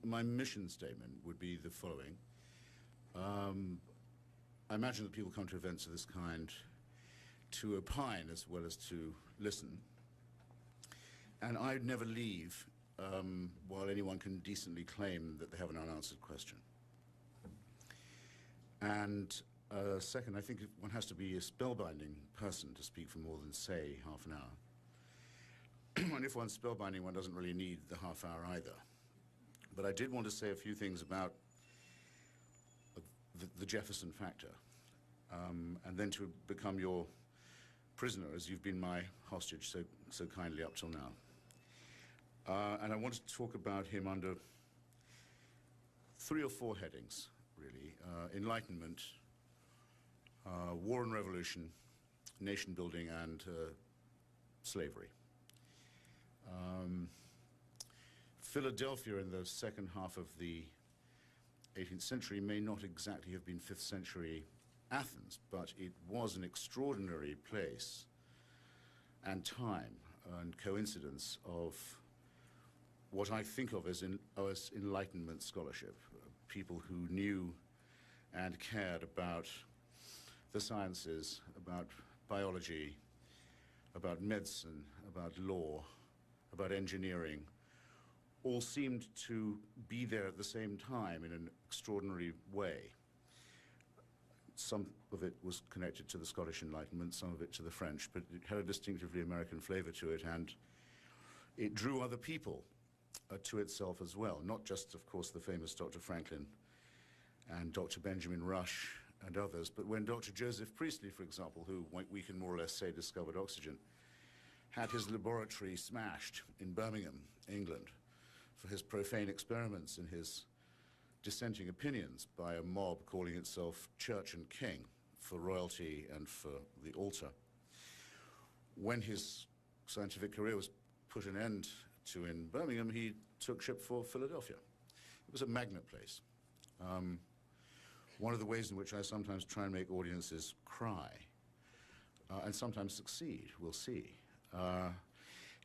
my mission statement would be the following. I imagine that people come to events of this kind to opine as well as to listen. And I'd never leave while anyone can decently claim that they have an unanswered question. And second, I think one has to be a spellbinding person to speak for more than, say, half an hour. And if one's spellbinding, one doesn't really need the half hour either. But I did want to say a few things about the Jefferson factor, and then to become your prisoner, as you've been my hostage so kindly up till now. And I wanted to talk about him under 3 or 4 headings, really. Enlightenment, war and revolution, nation building, and slavery. Philadelphia in the second half of the 18th century may not exactly have been 5th century Athens, but it was an extraordinary place and time and coincidence of what I think of as Enlightenment scholarship, people who knew and cared about the sciences, about biology, about medicine, about law, about engineering, all seemed to be there at the same time in an extraordinary way. Some of it was connected to the Scottish Enlightenment, some of it to the French, but it had a distinctively American flavor to it, and it drew other people to itself as well, not just, of course, the famous Dr. Franklin and Dr. Benjamin Rush and others, but when Dr. Joseph Priestley, for example, who we can more or less say discovered oxygen, had his laboratory smashed in Birmingham, England, for his profane experiments and his dissenting opinions by a mob calling itself Church and King for royalty and for the altar. When his scientific career was put an end to in Birmingham, he took ship for Philadelphia. It was a magnet place. One of the ways in which I sometimes try and make audiences cry, and sometimes succeed, we'll see,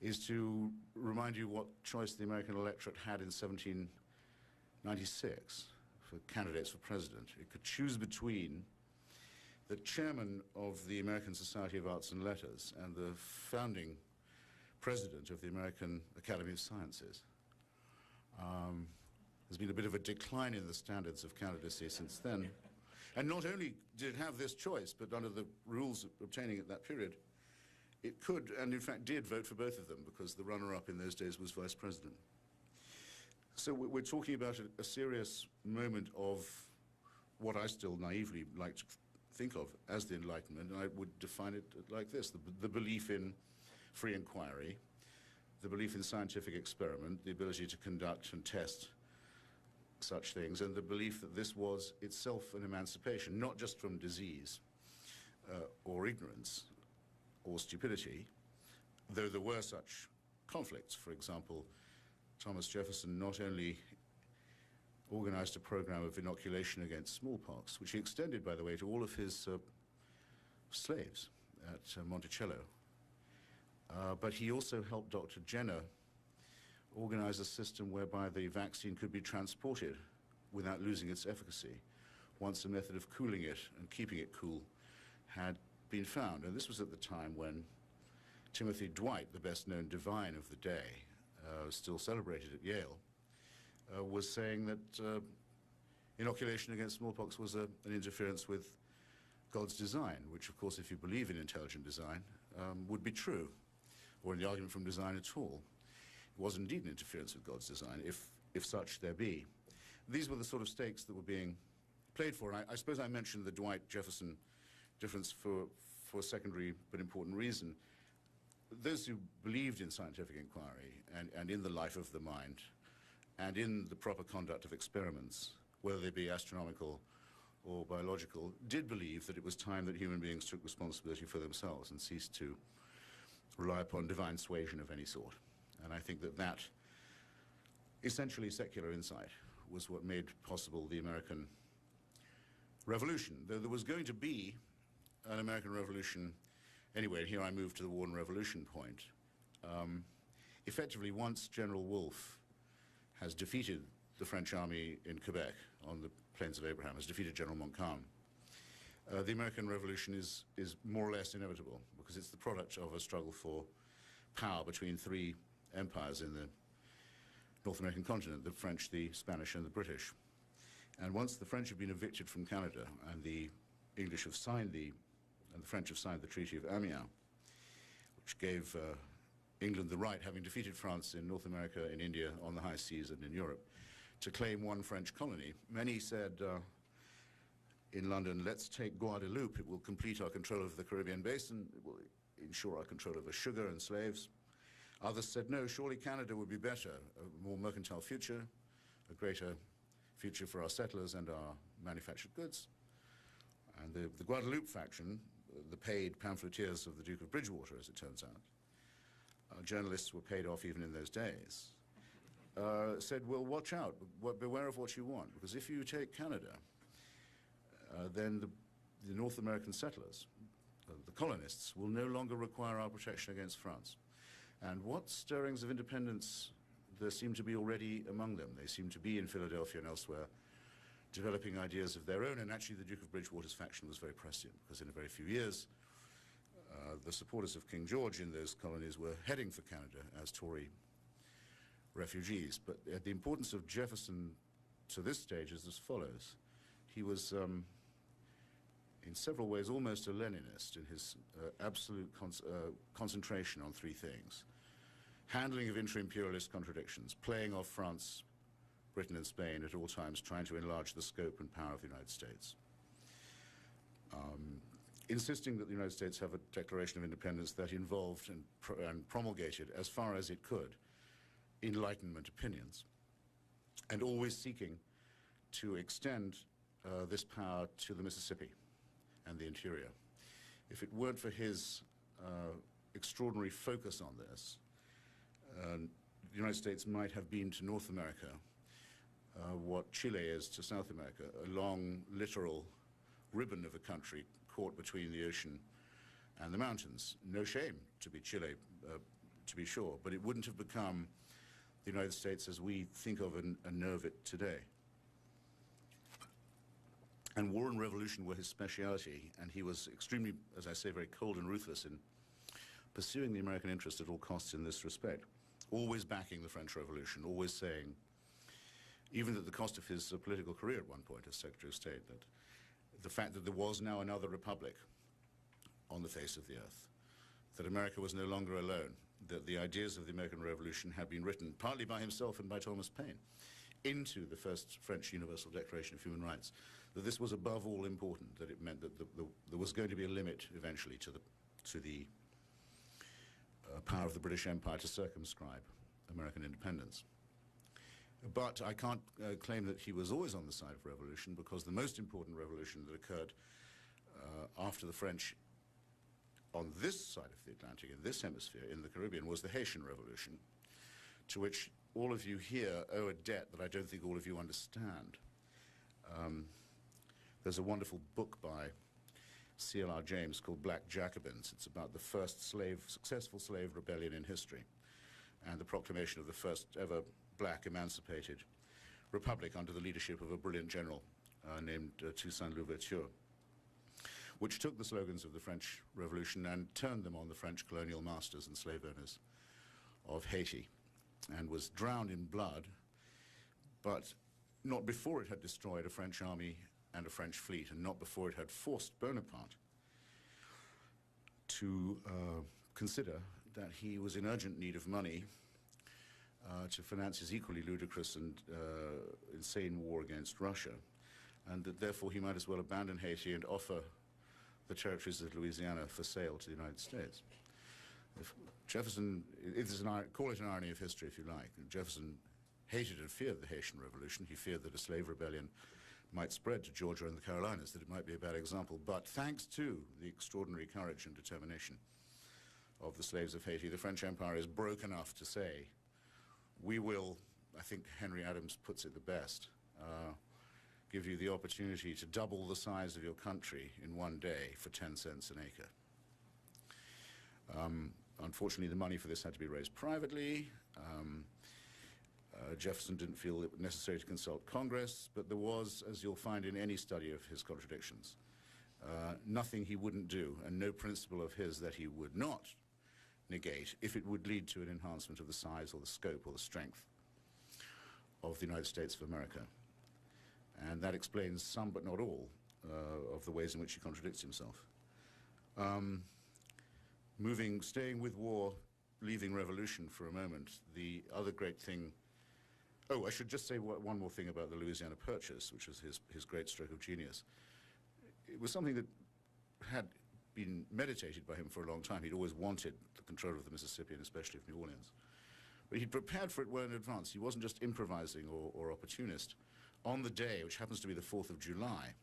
is to remind you what choice the American electorate had in 1796 for candidates for president. It could choose between the chairman of the American Society of Arts and Letters and the founding president of the American Academy of Sciences. There's been a bit of a decline in the standards of candidacy since then. And not only did it have this choice, but under the rules obtaining at that period, it could, and in fact did, vote for both of them, because the runner-up in those days was vice president. So we're talking about a serious moment of what I still naively like to think of as the Enlightenment, and I would define it like this: the belief in free inquiry, the belief in scientific experiment, the ability to conduct and test such things, and the belief that this was itself an emancipation, not just from disease or ignorance or stupidity, though there were such conflicts. For example, Thomas Jefferson not only organized a program of inoculation against smallpox, which he extended, by the way, to all of his slaves at Monticello, but he also helped Dr. Jenner organize a system whereby the vaccine could be transported without losing its efficacy once a method of cooling it and keeping it cool had been found. And this was at the time when Timothy Dwight, the best-known divine of the day, still celebrated at Yale, was saying that inoculation against smallpox was an interference with God's design, which, of course, if you believe in intelligent design, would be true, or in the argument from design at all. It was indeed an interference with God's design, if such there be. These were the sort of stakes that were being played for, and I suppose I mentioned the Dwight-Jefferson difference for a secondary but important reason. Those who believed in scientific inquiry and in the life of the mind and in the proper conduct of experiments, whether they be astronomical or biological, did believe that it was time that human beings took responsibility for themselves and ceased to rely upon divine suasion of any sort. And I think that that essentially secular insight was what made possible the American Revolution, though there was going to be an American Revolution anyway. And here I move to the War and Revolution point. Effectively, once General Wolfe has defeated the French army in Quebec on the Plains of Abraham, has defeated General Montcalm. The American Revolution is more or less inevitable because it's the product of a struggle for power between three empires in the North American continent, the French, the Spanish, and the British. And once the French have been evicted from Canada and the English have signed and the French have signed the Treaty of Amiens, which gave England the right, having defeated France in North America, in India, on the high seas and in Europe, to claim one French colony. Many said in London, let's take Guadeloupe, it will complete our control of the Caribbean basin, it will ensure our control over sugar and slaves. Others said, no, surely Canada would be better, a more mercantile future, a greater future for our settlers and our manufactured goods. And the Guadeloupe faction, the paid pamphleteers of the Duke of Bridgewater, as it turns out, journalists were paid off even in those days, said, well, watch out, beware of what you want, because if you take Canada, then the North American settlers, the colonists, will no longer require our protection against France. And what stirrings of independence there seem to be already among them. They seem to be in Philadelphia and elsewhere developing ideas of their own, and actually the Duke of Bridgewater's faction was very prescient, because in a very few years the supporters of King George in those colonies were heading for Canada as Tory refugees. But the importance of Jefferson to this stage is as follows. He was in several ways almost a Leninist in his absolute concentration on three things: handling of intra-imperialist contradictions, playing off France, Britain and Spain at all times, trying to enlarge the scope and power of the United States, insisting that the United States have a Declaration of Independence that involved and promulgated, as far as it could, Enlightenment opinions, and always seeking to extend this power to the Mississippi and the interior. If it weren't for his extraordinary focus on this, the United States might have been to North America what Chile is to South America, a long littoral ribbon of a country caught between the ocean and the mountains. No shame to be Chile, to be sure, but it wouldn't have become the United States as we think of and know of it today. And war and revolution were his speciality, and he was extremely, as I say, very cold and ruthless in pursuing the American interest at all costs in this respect, always backing the French Revolution, always saying, even at the cost of his political career at one point as Secretary of State, that the fact that there was now another republic on the face of the earth, that America was no longer alone, that the ideas of the American Revolution had been written, partly by himself and by Thomas Paine, into the first French Universal Declaration of Human Rights, that this was above all important, that it meant that there was going to be a limit eventually to the power of the British Empire to circumscribe American independence. But I can't claim that he was always on the side of revolution, because the most important revolution that occurred after the French on this side of the Atlantic, in this hemisphere, in the Caribbean, was the Haitian Revolution, to which all of you here owe a debt that I don't think all of you understand. There's a wonderful book by C.L.R. James called Black Jacobins. It's about the first successful slave rebellion in history, and the proclamation of the first ever black emancipated republic under the leadership of a brilliant general named Toussaint Louverture, which took the slogans of the French Revolution and turned them on the French colonial masters and slave owners of Haiti, and was drowned in blood, but not before it had destroyed a French army and a French fleet, and not before it had forced Bonaparte to consider that he was in urgent need of money to finance his equally ludicrous and insane war against Russia, and that therefore he might as well abandon Haiti and offer the territories of Louisiana for sale to the United States. If Jefferson, call it an irony of history if you like, Jefferson hated and feared the Haitian Revolution. He feared that a slave rebellion might spread to Georgia and the Carolinas, that it might be a bad example. But thanks to the extraordinary courage and determination of the slaves of Haiti, the French Empire is broke enough to say, we will, I think Henry Adams puts it the best, give you the opportunity to double the size of your country in one day for 10 cents an acre. Unfortunately, the money for this had to be raised privately. Jefferson didn't feel it necessary to consult Congress, but there was, as you'll find in any study of his contradictions, nothing he wouldn't do, and no principle of his that he would not negate if it would lead to an enhancement of the size or the scope or the strength of the United States of America. And that explains some, but not all, of the ways in which he contradicts himself. Staying with war, leaving revolution for a moment, the other great thing. Oh, I should just say one more thing about the Louisiana Purchase, which was his great stroke of genius. It was something that had been meditated by him for a long time. He'd always wanted the control of the Mississippi, and especially of New Orleans. But he'd prepared for it well in advance. He wasn't just improvising or opportunist. On the day, which happens to be the 4th of July,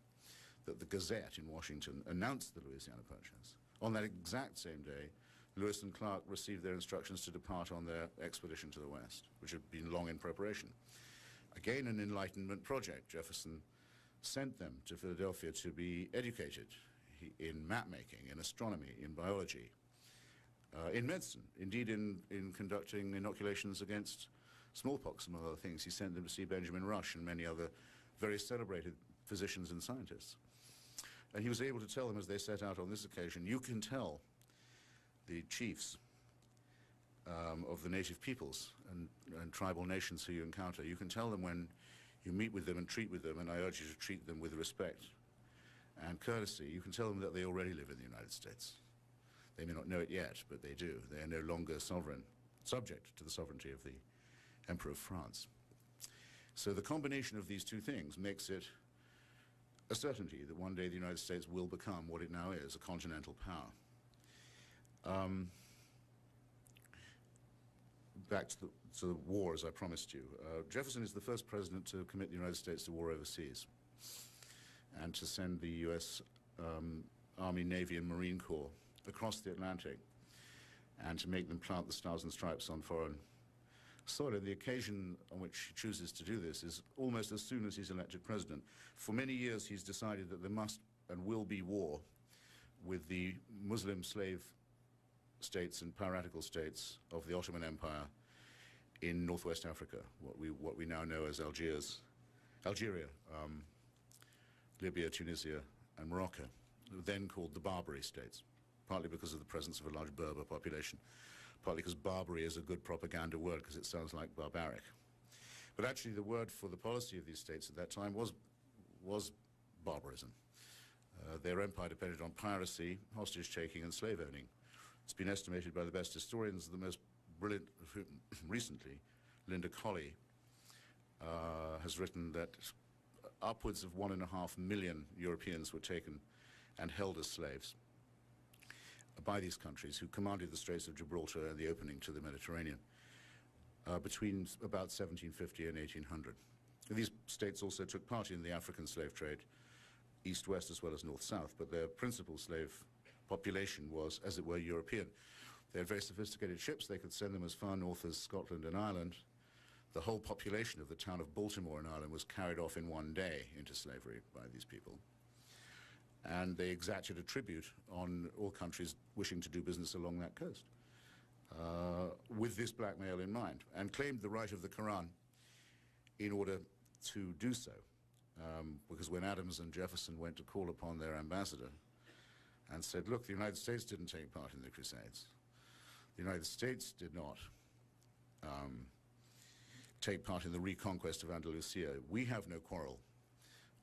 that the Gazette in Washington announced the Louisiana Purchase, on that exact same day, Lewis and Clark received their instructions to depart on their expedition to the West, which had been long in preparation. Again, an Enlightenment project. Jefferson sent them to Philadelphia to be educated in map-making, in astronomy, in biology, in medicine, indeed in conducting inoculations against smallpox, among other things. He sent them to see Benjamin Rush and many other very celebrated physicians and scientists. And he was able to tell them as they set out on this occasion, you can tell the chiefs of the native peoples and tribal nations who you encounter, you can tell them when you meet with them and treat with them, and I urge you to treat them with respect and courtesy, you can tell them that they already live in the United States. They may not know it yet, but they do. They are no longer sovereign, subject to the sovereignty of the Emperor of France. So the combination of these two things makes it a certainty that one day the United States will become what it now is, a continental power. Back to the war, as I promised you. Jefferson is the first president to commit the United States to war overseas and to send the U.S. Army, Navy, and Marine Corps across the Atlantic and to make them plant the Stars and Stripes on foreign soil. And the occasion on which he chooses to do this is almost as soon as he's elected president. For many years, he's decided that there must and will be war with the Muslim slave states and piratical states of the Ottoman Empire in northwest Africa, what we now know as Algeria, Libya, Tunisia, and Morocco, then called the Barbary states, partly because of the presence of a large Berber population, partly because Barbary is a good propaganda word because it sounds like barbaric. But actually the word for the policy of these states at that time was barbarism. Their empire depended on piracy, hostage-taking, and slave-owning. It's been estimated by the best historians, the most brilliant of whom recently, Linda Colley, has written that upwards of 1.5 million Europeans were taken and held as slaves by these countries who commanded the Straits of Gibraltar and the opening to the Mediterranean between about 1750 and 1800. These states also took part in the African slave trade, east-west as well as north-south, but their principal slave population was, as it were, European. They had very sophisticated ships. They could send them as far north as Scotland and Ireland. The whole population of the town of Baltimore in Ireland was carried off in one day into slavery by these people. And they exacted a tribute on all countries wishing to do business along that coast with this blackmail in mind, and claimed the right of the Quran in order to do so. Because when Adams and Jefferson went to call upon their ambassador and said, look, the United States didn't take part in the Crusades. The United States did not take part in the reconquest of Andalusia. We have no quarrel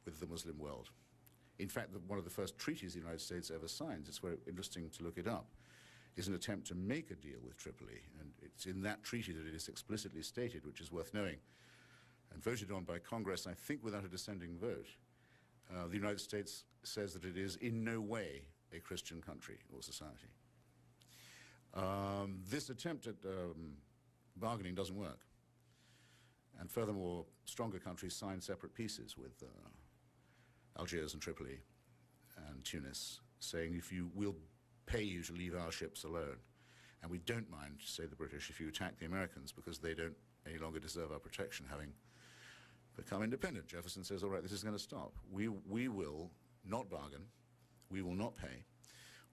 with the Muslim world. In fact, one of the first treaties the United States ever signs, it's very interesting to look it up, is an attempt to make a deal with Tripoli. And it's in that treaty that it is explicitly stated, which is worth knowing, and voted on by Congress, I think without a dissenting vote. The United States says that it is in no way a Christian country or society. This attempt at bargaining doesn't work. And furthermore, stronger countries sign separate peaces with Algiers and Tripoli and Tunis, saying we'll pay you to leave our ships alone. And we don't mind, say the British, if you attack the Americans because they don't any longer deserve our protection, having become independent. Jefferson says, all right, this is going to stop. We will not bargain. We will not pay.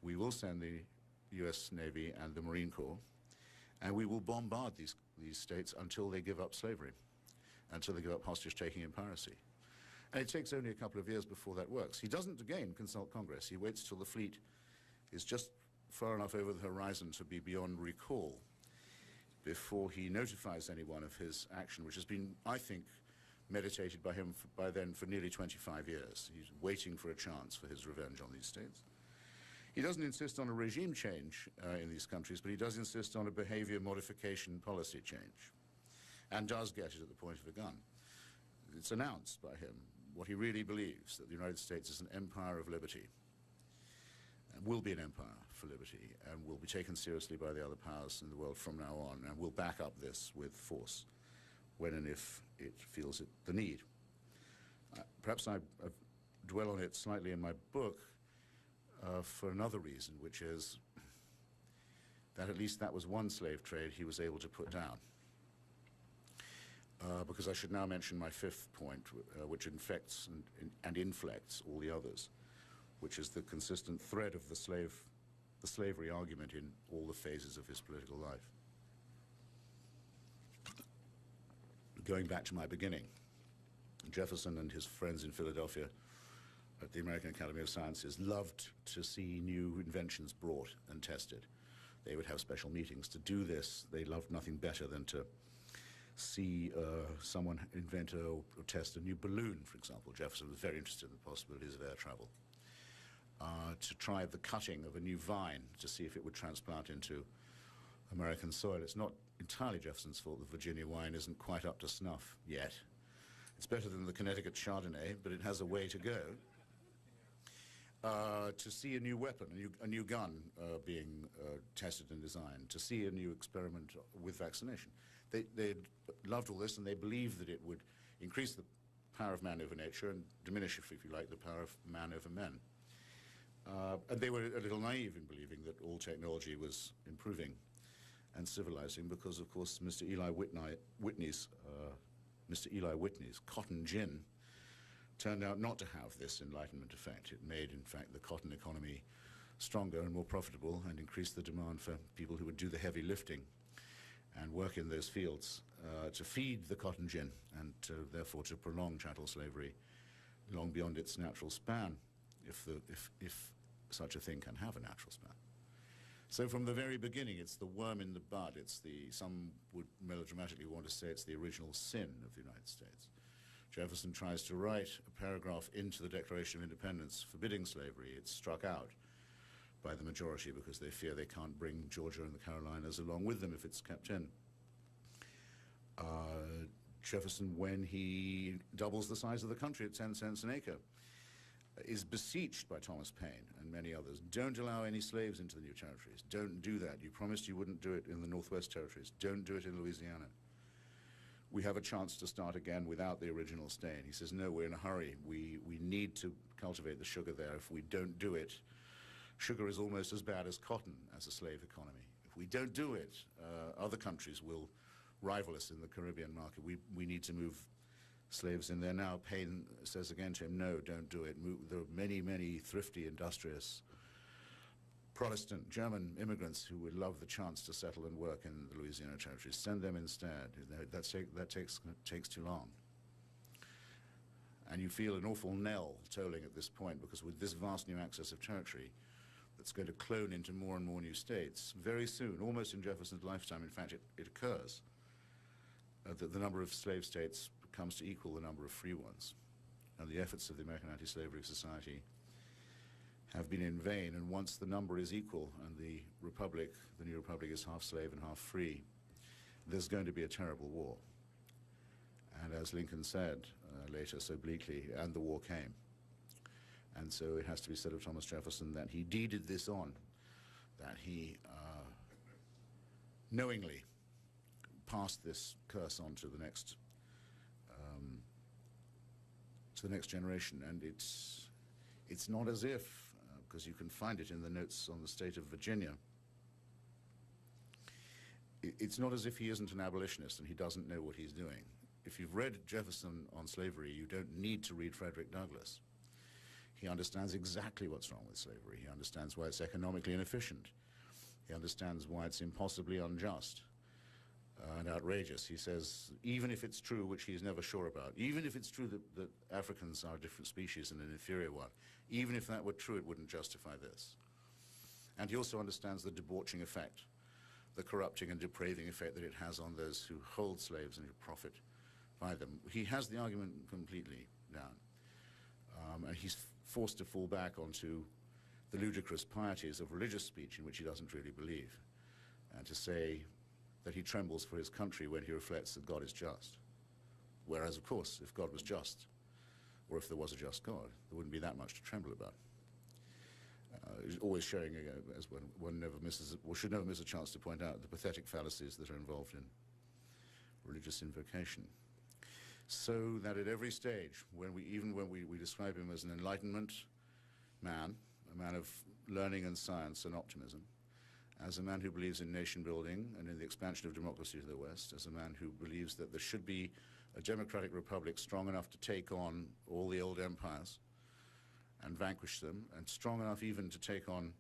We will send the U.S. Navy and the Marine Corps, and we will bombard these states until they give up slavery. until they give up hostage-taking and piracy. And it takes only a couple of years before that works. He doesn't, again, consult Congress. He waits till the fleet is just far enough over the horizon to be beyond recall before he notifies anyone of his action, which has been, I think, meditated by him by then for nearly 25 years. He's waiting for a chance for his revenge on these states. He doesn't insist on a regime change in these countries, but he does insist on a behavior modification policy change, and does get it at the point of a gun. It's announced by him what he really believes, that the United States is an empire of liberty, and will be an empire for liberty, and will be taken seriously by the other powers in the world from now on, and will back up this with force when and if it feels the need. Perhaps I dwell on it slightly in my book for another reason, which is that at least that was one slave trade he was able to put down. Because I should now mention my fifth point, which infects and inflects all the others, which is the consistent thread of the slavery argument in all the phases of his political life. Going back to my beginning, Jefferson and his friends in Philadelphia at the American Academy of Sciences loved to see new inventions brought and tested. They would have special meetings to do this. They loved nothing better than to see someone invent or test a new balloon, for example. Jefferson was very interested in the possibilities of air travel. To try the cutting of a new vine to see if it would transplant into American soil. It's not entirely Jefferson's fault that Virginia wine isn't quite up to snuff yet. It's better than the Connecticut Chardonnay, but it has a way to go. To see a new weapon, a new gun being tested and designed, to see a new experiment with vaccination. They loved all this, and they believed that it would increase the power of man over nature and diminish, if you like, the power of man over men. And they were a little naive in believing that all technology was improving and civilizing, because, of course, Mr. Eli Whitney's cotton gin turned out not to have this Enlightenment effect. It made, in fact, the cotton economy stronger and more profitable, and increased the demand for people who would do the heavy lifting and work in those fields to feed the cotton gin, and therefore to prolong chattel slavery long beyond its natural span, if such a thing can have a natural span. So from the very beginning, it's the worm in the bud. It's some would melodramatically want to say it's the original sin of the United States. Jefferson tries to write a paragraph into the Declaration of Independence forbidding slavery. It's struck out by the majority because they fear they can't bring Georgia and the Carolinas along with them if it's kept in. Jefferson, when he doubles the size of the country at 10 cents an acre, is beseeched by Thomas Paine and many others. Don't allow any slaves into the new territories. Don't do that. You promised you wouldn't do it in the Northwest Territories. Don't do it in Louisiana. We have a chance to start again without the original stay. And he says, no, we're in a hurry. We need to cultivate the sugar there. If we don't do it, sugar is almost as bad as cotton as a slave economy. If we don't do it, other countries will rival us in the Caribbean market. We need to move slaves in there now. Paine says again to him, no, don't do it. There are many, many thrifty, industrious Protestant German immigrants who would love the chance to settle and work in the Louisiana territories. Send them instead. That takes too long. And you feel an awful knell tolling at this point, because with this vast new access of territory that's going to clone into more and more new states, very soon, almost in Jefferson's lifetime, in fact, it occurs, that the number of slave states comes to equal the number of free ones. And the efforts of the American Anti-Slavery Society have been in vain, and once the number is equal and the new republic is half slave and half free, there's going to be a terrible war. And as Lincoln said later so bleakly, and the war came. And so it has to be said of Thomas Jefferson that he deeded this on, that he knowingly passed this curse on to the next generation. And it's not as if, because you can find it in the notes on the state of Virginia, it's not as if he isn't an abolitionist and he doesn't know what he's doing. If you've read Jefferson on slavery, you don't need to read Frederick Douglass. He understands exactly what's wrong with slavery. He understands why it's economically inefficient. He understands why it's impossibly unjust. and outrageous. He says, even if it's true, which he is never sure about, even if it's true that Africans are a different species and an inferior one, even if that were true, it wouldn't justify this. And he also understands the debauching effect, the corrupting and depraving effect that it has on those who hold slaves and who profit by them. He has the argument completely down. And he's forced to fall back onto the ludicrous pieties of religious speech in which he doesn't really believe, and to say that he trembles for his country when he reflects that God is just. Whereas, of course, if God was just, or if there was a just God, there wouldn't be that much to tremble about. He's always showing, as one never misses, or should never miss a chance to point out the pathetic fallacies that are involved in religious invocation. So that at every stage, even when we describe him as an Enlightenment man, a man of learning and science and optimism, as a man who believes in nation building and in the expansion of democracy to the West, as a man who believes that there should be a democratic republic strong enough to take on all the old empires and vanquish them, and strong enough even to take on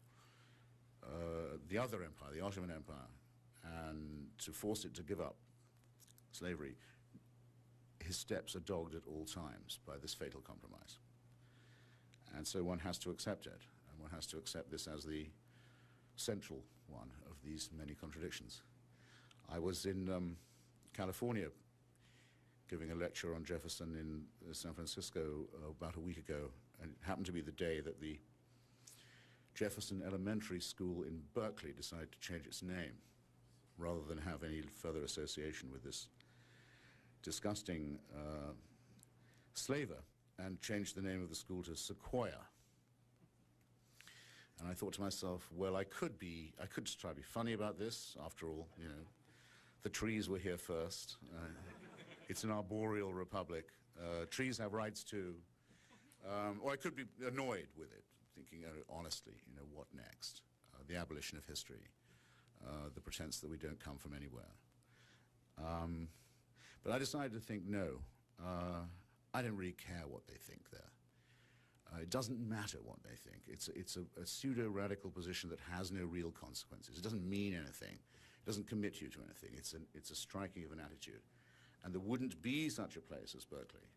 the other empire, the Ottoman Empire, and to force it to give up slavery. His steps are dogged at all times by this fatal compromise. And so one has to accept it, and one has to accept this as the central one of these many contradictions. I was in California giving a lecture on Jefferson in San Francisco about a week ago, and it happened to be the day that the Jefferson Elementary School in Berkeley decided to change its name rather than have any further association with this disgusting slaver, and changed the name of the school to Sequoia. And I thought to myself, well, I could just try to be funny about this. After all, you know, the trees were here first. It's an arboreal republic. Trees have rights too. Or I could be annoyed with it, thinking, honestly, you know, what next? The abolition of history, the pretense that we don't come from anywhere. But I decided to think, no, I don't really care what they think there. It doesn't matter what they think. It's a pseudo-radical position that has no real consequences. It doesn't mean anything. It doesn't commit you to anything. It's a striking of an attitude. And there wouldn't be such a place as Berkeley,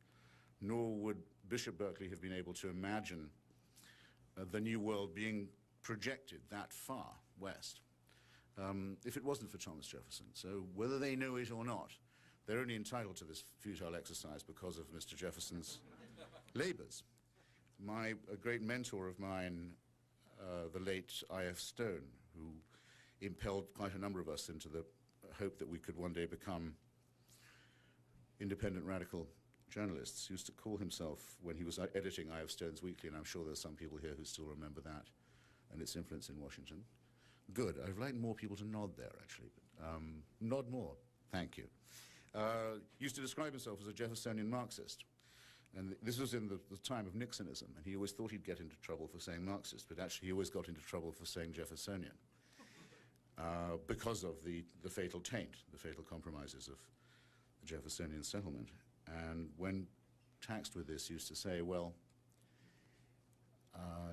nor would Bishop Berkeley have been able to imagine the New World being projected that far west if it wasn't for Thomas Jefferson. So whether they know it or not, they're only entitled to this futile exercise because of Mr. Jefferson's labors. A great mentor of mine, the late I.F. Stone, who impelled quite a number of us into the hope that we could one day become independent radical journalists, used to call himself, when he was editing I.F. Stone's Weekly, and I'm sure there's some people here who still remember that and its influence in Washington. Good. I'd like more people to nod there, actually. Nod more. Thank you. Used to describe himself as a Jeffersonian Marxist. And this was in the time of Nixonism, and he always thought he'd get into trouble for saying Marxist, but actually he always got into trouble for saying Jeffersonian because of the fatal taint, the fatal compromises of the Jeffersonian settlement. And when taxed with this, used to say, well,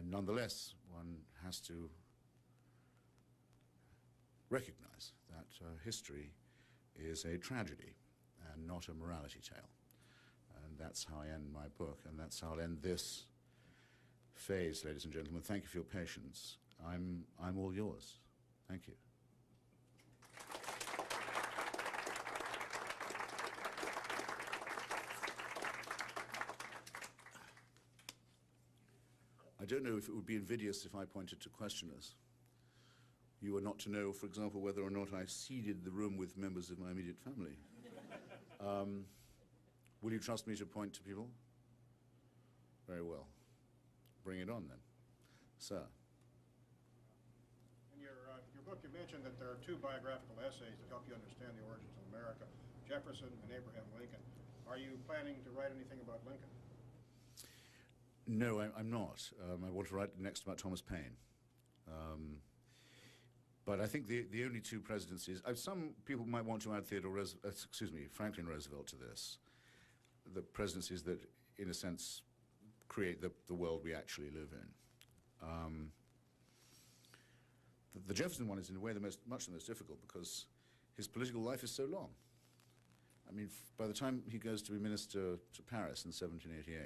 nonetheless, one has to recognize that history is a tragedy and not a morality tale. And that's how I end my book, and that's how I'll end this phase, ladies and gentlemen. Thank you for your patience. I'm all yours. Thank you. I don't know if it would be invidious if I pointed to questioners. You are not to know, for example, whether or not I seeded the room with members of my immediate family. Will you trust me to point to people? Very well. Bring it on, then. Sir. In your book, you mentioned that there are two biographical essays that help you understand the origins of America, Jefferson and Abraham Lincoln. Are you planning to write anything about Lincoln? No, I'm not. I want to write next about Thomas Paine. But I think the only two presidencies, some people might want to add Franklin Roosevelt to this, the presidencies that, in a sense, create the world we actually live in. The Jefferson one is, in a way, much the most difficult, because his political life is so long. I mean, by the time he goes to be minister to Paris in 1788,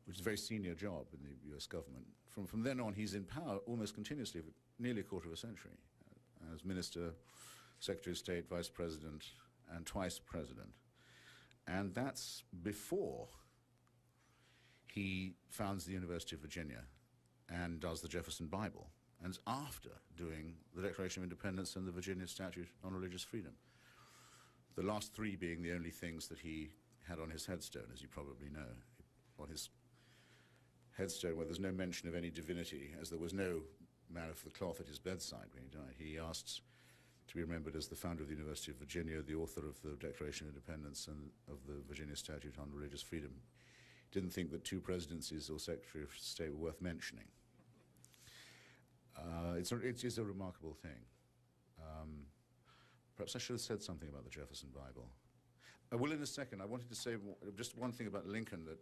which is a very senior job in the US government, from then on he's in power almost continuously for nearly a quarter of a century, as minister, secretary of state, vice president, and twice president. And that's before he founds the University of Virginia and does the Jefferson Bible, and it's after doing the Declaration of Independence and the Virginia Statute on Religious Freedom. The last three being the only things that he had on his headstone, as you probably know. On his headstone, where there's no mention of any divinity, as there was no man of the cloth at his bedside when he died, he asked to be remembered as the founder of the University of Virginia, the author of the Declaration of Independence and of the Virginia Statute on Religious Freedom. Didn't think that two presidencies or Secretary of State were worth mentioning. It is a remarkable thing. Perhaps I should have said something about the Jefferson Bible. I will in a second. I wanted to say just one thing about Lincoln, that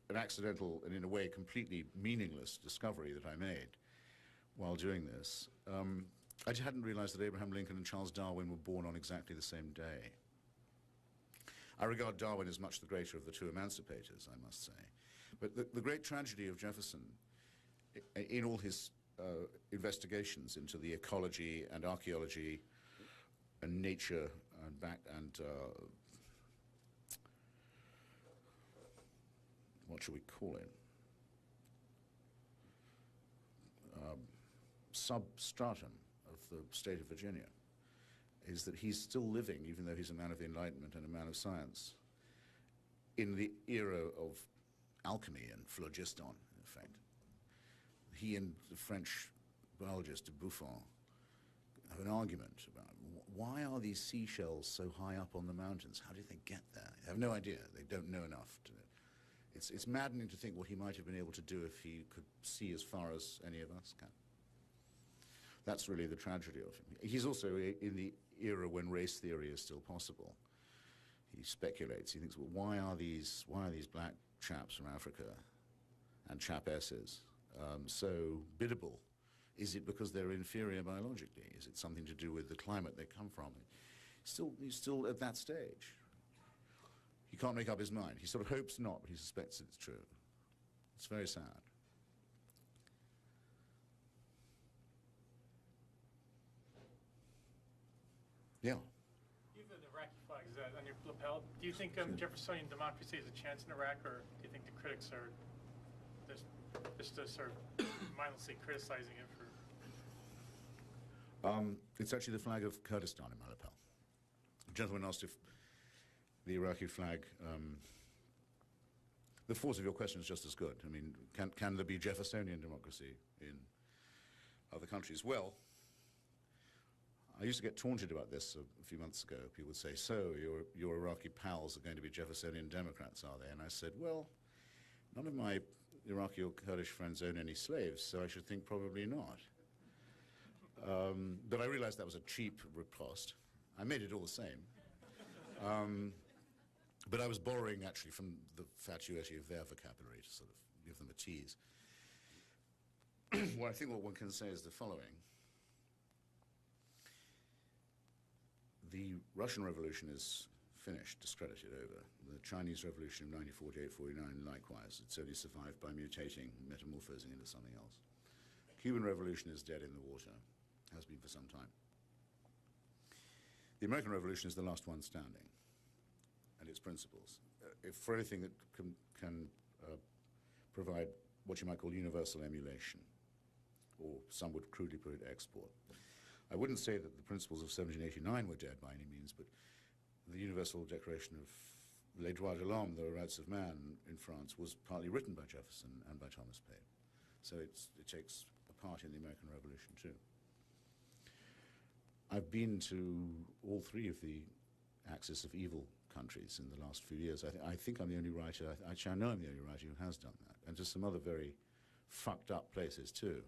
an accidental and in a way completely meaningless discovery that I made while doing this. I hadn't realized that Abraham Lincoln and Charles Darwin were born on exactly the same day. I regard Darwin as much the greater of the two emancipators, I must say. But the great tragedy of Jefferson, in all his investigations into the ecology and archaeology and nature and what should we call it? Substratum of the state of Virginia, is that he's still living, even though he's a man of the Enlightenment and a man of science, in the era of alchemy and phlogiston, in fact. He and the French biologist de Buffon have an argument about why are these seashells so high up on the mountains? How did they get there? They have no idea. They don't know enough. It's maddening to think what he might have been able to do if he could see as far as any of us can. That's really the tragedy of him. He's also in the era when race theory is still possible. He speculates. He thinks, well, why are these black chaps from Africa and chapesses so biddable? Is it because they're inferior biologically? Is it something to do with the climate they come from? He's still at that stage. He can't make up his mind. He sort of hopes not, but he suspects it's true. It's very sad. Yeah. You have an Iraqi flag, is that on your lapel? Do you think Jeffersonian democracy has a chance in Iraq, or do you think the critics are just sort of mindlessly criticizing it for? It's actually the flag of Kurdistan in my lapel. The gentleman asked if the Iraqi flag, the force of your question is just as good. I mean, can there be Jeffersonian democracy in other countries? Well, I used to get taunted about this a few months ago. People would say, so your Iraqi pals are going to be Jeffersonian Democrats, are they? And I said, well, none of my Iraqi or Kurdish friends own any slaves, so I should think probably not. But I realized that was a cheap riposte. I made it all the same. But I was borrowing actually from the fatuity of their vocabulary to sort of give them a tease. Well, I think what one can say is the following. The Russian Revolution is finished, discredited, over. The Chinese Revolution of 1948-49, likewise. It's only survived by mutating, metamorphosing into something else. Cuban Revolution is dead in the water, has been for some time. The American Revolution is the last one standing, and its principles. If for anything that can provide what you might call universal emulation, or some would crudely put it export. I wouldn't say that the principles of 1789 were dead by any means, but the Universal Declaration of Les Droits de l'Homme, the Rights of Man in France, was partly written by Jefferson and by Thomas Paine. So it takes a part in the American Revolution too. I've been to all three of the axis of evil countries in the last few years. I think I'm the only writer, actually I know I'm the only writer who has done that, and to some other very fucked up places too.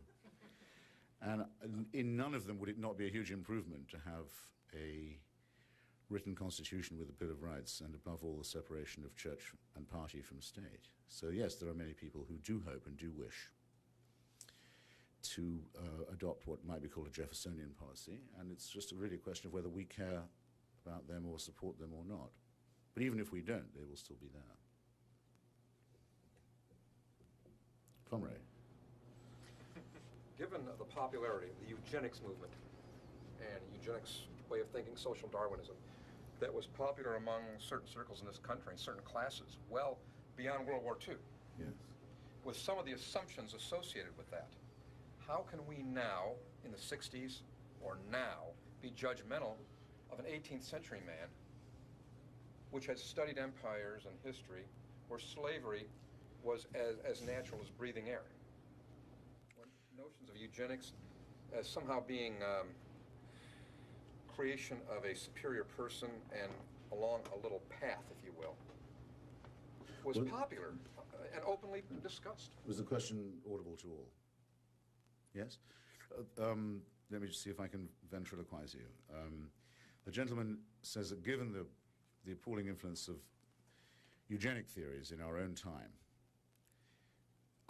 And in none of them would it not be a huge improvement to have a written constitution with a Bill of Rights and above all the separation of church and party from state. So yes, there are many people who do hope and do wish to adopt what might be called a Jeffersonian policy, and it's just really a question of whether we care about them or support them or not. But even if we don't, they will still be there. Comrade. Given the popularity of the eugenics movement and eugenics way of thinking, social Darwinism, that was popular among certain circles in this country and certain classes, well beyond World War II, Yes. with some of the assumptions associated with that, how can we now, in the 60s or now, be judgmental of an 18th century man which had studied empires and history where slavery was as natural as breathing air? When notions of eugenics as somehow being creation of a superior person and along a little path, if you will, was popular and openly discussed. Was the question audible to all? Yes? Let me just see if I can ventriloquize you. The gentleman says that given the appalling influence of eugenic theories in our own time,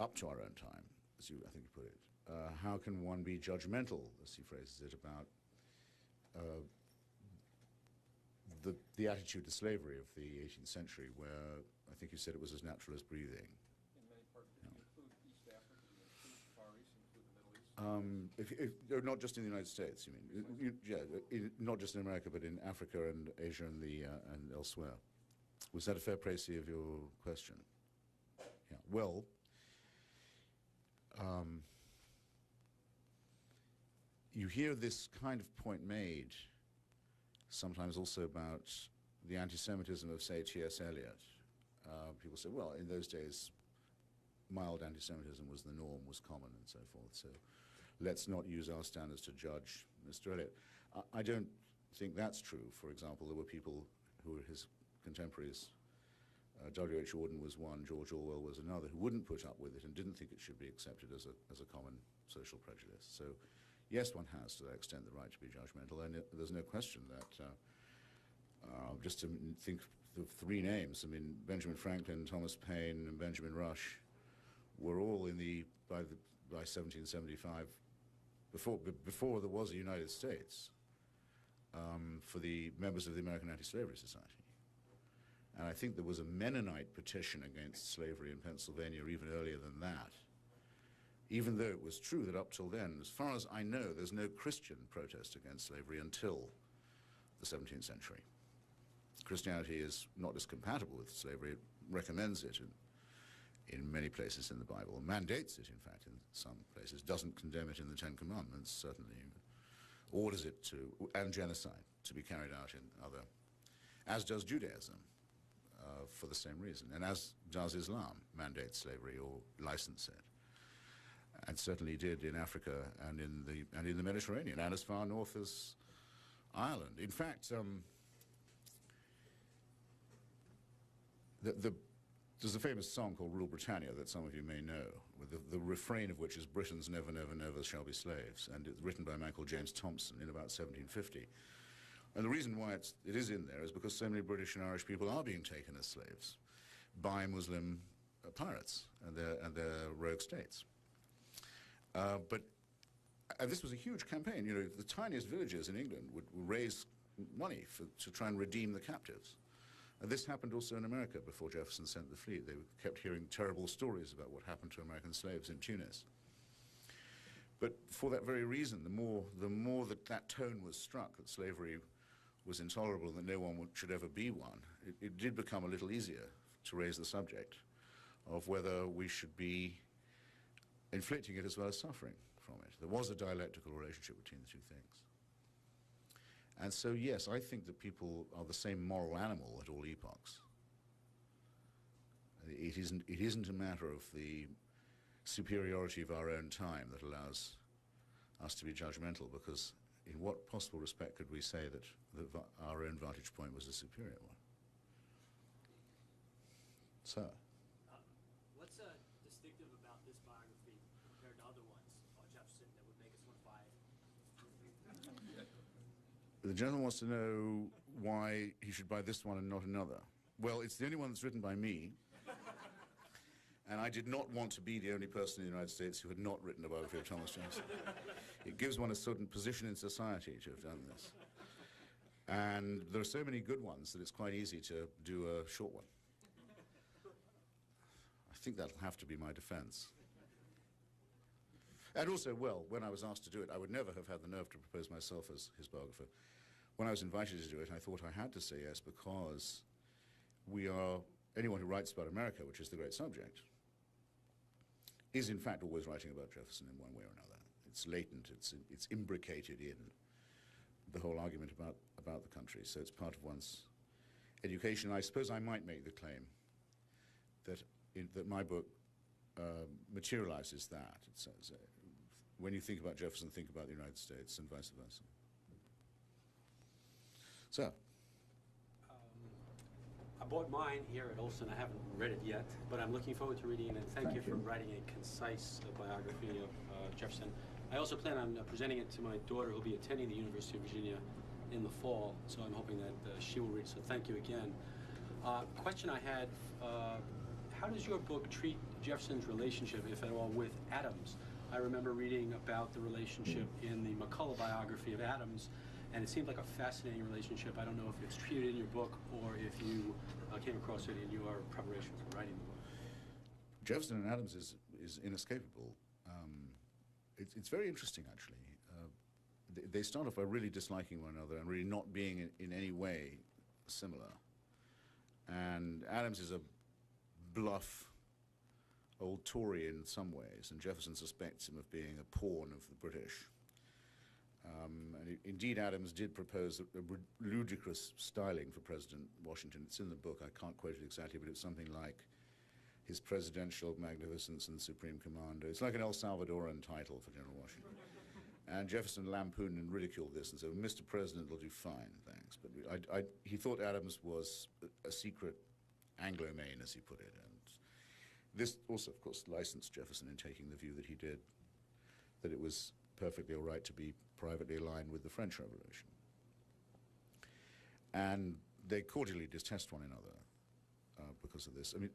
up to our own time, as you, I think you put it, how can one be judgmental, as he phrases it, about the attitude to slavery of the 18th century, where I think you said it was as natural as breathing. In many parts, you include East Africa, you include Far East, you include the Middle East. Not just in the United States, you mean? Not just in America, but in Africa and Asia and and elsewhere. Was that a fair précis of your question? Yeah. Well, you hear this kind of point made sometimes also about the anti-Semitism of, say, T.S. Eliot. People say, well, in those days, mild anti-Semitism was the norm, was common, and so forth, so let's not use our standards to judge Mr. Eliot. I don't think that's true. For example, there were people who were his contemporaries. W.H. Auden was one, George Orwell was another, who wouldn't put up with it and didn't think it should be accepted as a common social prejudice. So, yes, one has, to that extent, the right to be judgmental, and there's no question that, just to think of three names, I mean, Benjamin Franklin, Thomas Paine, and Benjamin Rush were all in by 1775, before there was a United States, for the members of the American Anti-Slavery Society. And I think there was a Mennonite petition against slavery in Pennsylvania even earlier than that, even though it was true that up till then, as far as I know, there's no Christian protest against slavery until the 17th century. Christianity is not just compatible with slavery, it recommends it in many places in the Bible, mandates it, in fact, in some places, doesn't condemn it in the Ten Commandments, certainly orders it to, and genocide, to be carried out in other, as does Judaism, for the same reason, and as does Islam, mandates slavery or license it, and certainly did in Africa and in the Mediterranean, and as far north as Ireland. In fact, there's a famous song called Rule Britannia that some of you may know, with the refrain of which is Britons never, never, never shall be slaves, and it's written by a man called James Thompson in about 1750. And the reason why it is in there is because so many British and Irish people are being taken as slaves by Muslim pirates and their rogue states. But this was a huge campaign. You know, the tiniest villages in England would raise money to try and redeem the captives. And this happened also in America before Jefferson sent the fleet. They kept hearing terrible stories about what happened to American slaves in Tunis. But for that very reason, the more that tone was struck, that slavery was intolerable, that no one should ever be one, it did become a little easier to raise the subject of whether we should be inflicting it as well as suffering from it. There was a dialectical relationship between the two things. And so, yes, I think that people are the same moral animal at all epochs. It isn't a matter of the superiority of our own time that allows us to be judgmental, because in what possible respect could we say that our own vantage point was a superior one? Sir? What's distinctive about this biography compared to other ones about Jefferson that would make us want to buy it? The gentleman wants to know why he should buy this one and not another. Well, it's the only one that's written by me. And I did not want to be the only person in the United States who had not written a biography of Thomas Jefferson. It gives one a certain position in society to have done this. And there are so many good ones that it's quite easy to do a short one. I think that'll have to be my defense. And also, well, when I was asked to do it, I would never have had the nerve to propose myself as his biographer. When I was invited to do it, I thought I had to say yes because anyone who writes about America, which is the great subject, is in fact always writing about Jefferson in one way or another. It's latent, it's imbricated in the whole argument about the country, so it's part of one's education. I suppose I might make the claim that my book materializes that. It says, when you think about Jefferson, think about the United States, and vice versa. So. I bought mine here at Olson. I haven't read it yet, but I'm looking forward to reading it, and thank you for writing a concise biography of Jefferson. I also plan on presenting it to my daughter, who'll be attending the University of Virginia in the fall, so I'm hoping that she will read it, so thank you again. Question I had, how does your book treat Jefferson's relationship, if at all, with Adams? I remember reading about the relationship in the McCullough biography of Adams, and it seemed like a fascinating relationship. I don't know if it's treated in your book or if you came across it in your preparation for writing the book. Jefferson and Adams is inescapable. It's very interesting, actually. They start off by really disliking one another and really not being in any way similar. And Adams is a bluff old Tory in some ways, and Jefferson suspects him of being a pawn of the British. And indeed, Adams did propose a ludicrous styling for President Washington. It's in the book. I can't quote it exactly, but it's something like His Presidential Magnificence and Supreme Commander. It's like an El Salvadoran title for General Washington. And Jefferson lampooned and ridiculed this and said, Mr. President will do fine, thanks. But he thought Adams was a secret Anglo-Maine, as he put it. And this also, of course, licensed Jefferson in taking the view that he did, that it was perfectly all right to be privately aligned with the French Revolution. And they cordially detest one another because of this. I mean,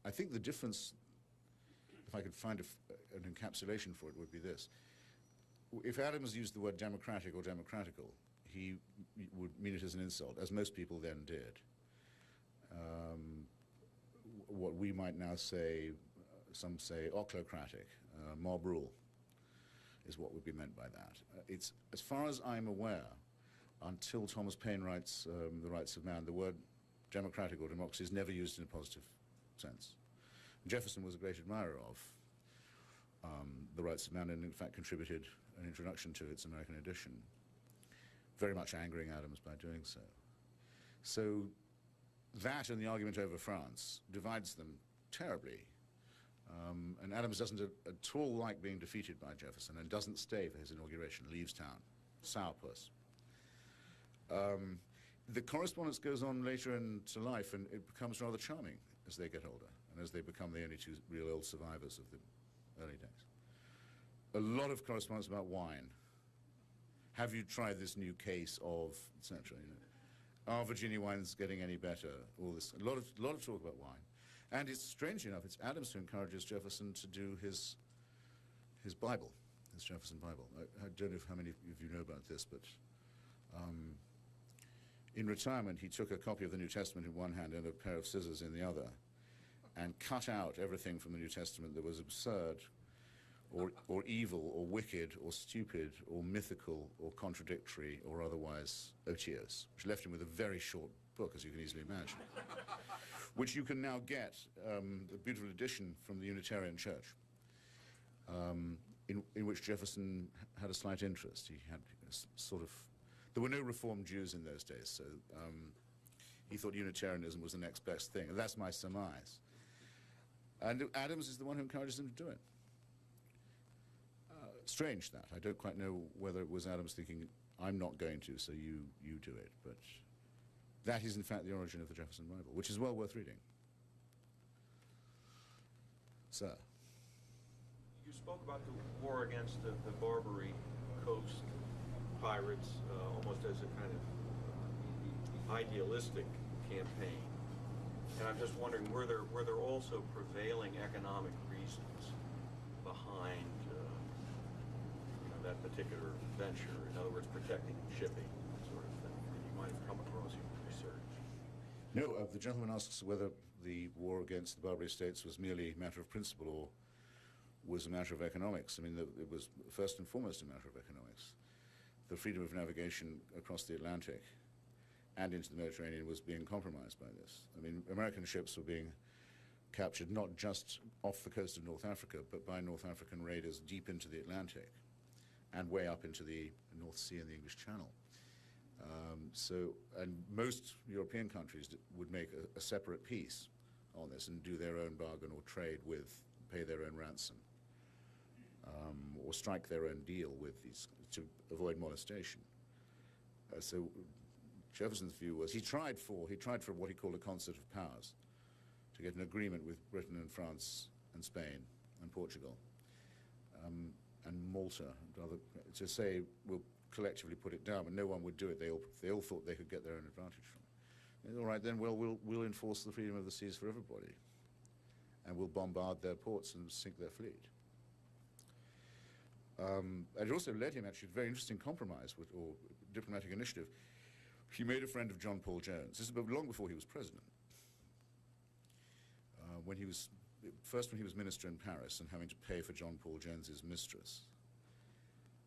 I think the difference, if I could find an encapsulation for it, would be this. If Adams used the word democratic or democratical, he would mean it as an insult, as most people then did. What we might now say, some say ochlocratic, mob rule, is what would be meant by that. It's, as far as I'm aware, until Thomas Paine writes The Rights of Man, the word democratic or democracy is never used in a positive sense. Jefferson was a great admirer of The Rights of Man, and in fact contributed an introduction to its American edition, very much angering Adams by doing so. So that and the argument over France divides them terribly. And Adams doesn't at all like being defeated by Jefferson and doesn't stay for his inauguration, leaves town, sourpuss. The correspondence goes on later into life, and it becomes rather charming as they get older and as they become the only two real old survivors of the early days. A lot of correspondence about wine. Have you tried this new case of, etc. You know? Are Virginia wines getting any better? All this, a lot of talk about wine. And it's strange enough, it's Adams who encourages Jefferson to do his Bible, his Jefferson Bible. I don't know how many of you know about this, but in retirement he took a copy of the New Testament in one hand and a pair of scissors in the other and cut out everything from the New Testament that was absurd or evil or wicked or stupid or mythical or contradictory or otherwise odious, which left him with a very short book, as you can easily imagine, which you can now get, a beautiful edition from the Unitarian Church, in which Jefferson had a slight interest. He had sort of, there were no Reformed Jews in those days, so he thought Unitarianism was the next best thing, and that's my surmise. And Adams is the one who encourages him to do it. Strange that. I don't quite know whether it was Adams thinking, I'm not going to, so you do it, but that is in fact the origin of the Jefferson Bible, which is well worth reading. Sir? You spoke about the war against the Barbary Coast pirates almost as a kind of idealistic campaign. And I'm just wondering, were there also prevailing economic reasons behind that particular venture? In other words, protecting shipping, that sort of thing, that you might have come across in your research? No, the gentleman asks whether the war against the Barbary States was merely a matter of principle or was a matter of economics. I mean, it was first and foremost a matter of economics. The freedom of navigation across the Atlantic and into the Mediterranean was being compromised by this. I mean, American ships were being captured not just off the coast of North Africa, but by North African raiders deep into the Atlantic and way up into the North Sea and the English Channel. And most European countries would make a separate peace on this and do their own bargain or trade with, pay their own ransom, or strike their own deal with these to avoid molestation. So Jefferson's view was he tried for what he called a concert of powers to get an agreement with Britain and France and Spain and Portugal and Malta and other, to say we'll collectively put it down, but no one would do it. They all thought they could get their own advantage from it. And all right, then we'll enforce the freedom of the seas for everybody, and we'll bombard their ports and sink their fleet. It also led him actually to a very interesting compromise or diplomatic initiative. He made a friend of John Paul Jones. This is long before he was president. When he was minister in Paris and having to pay for John Paul Jones's mistress.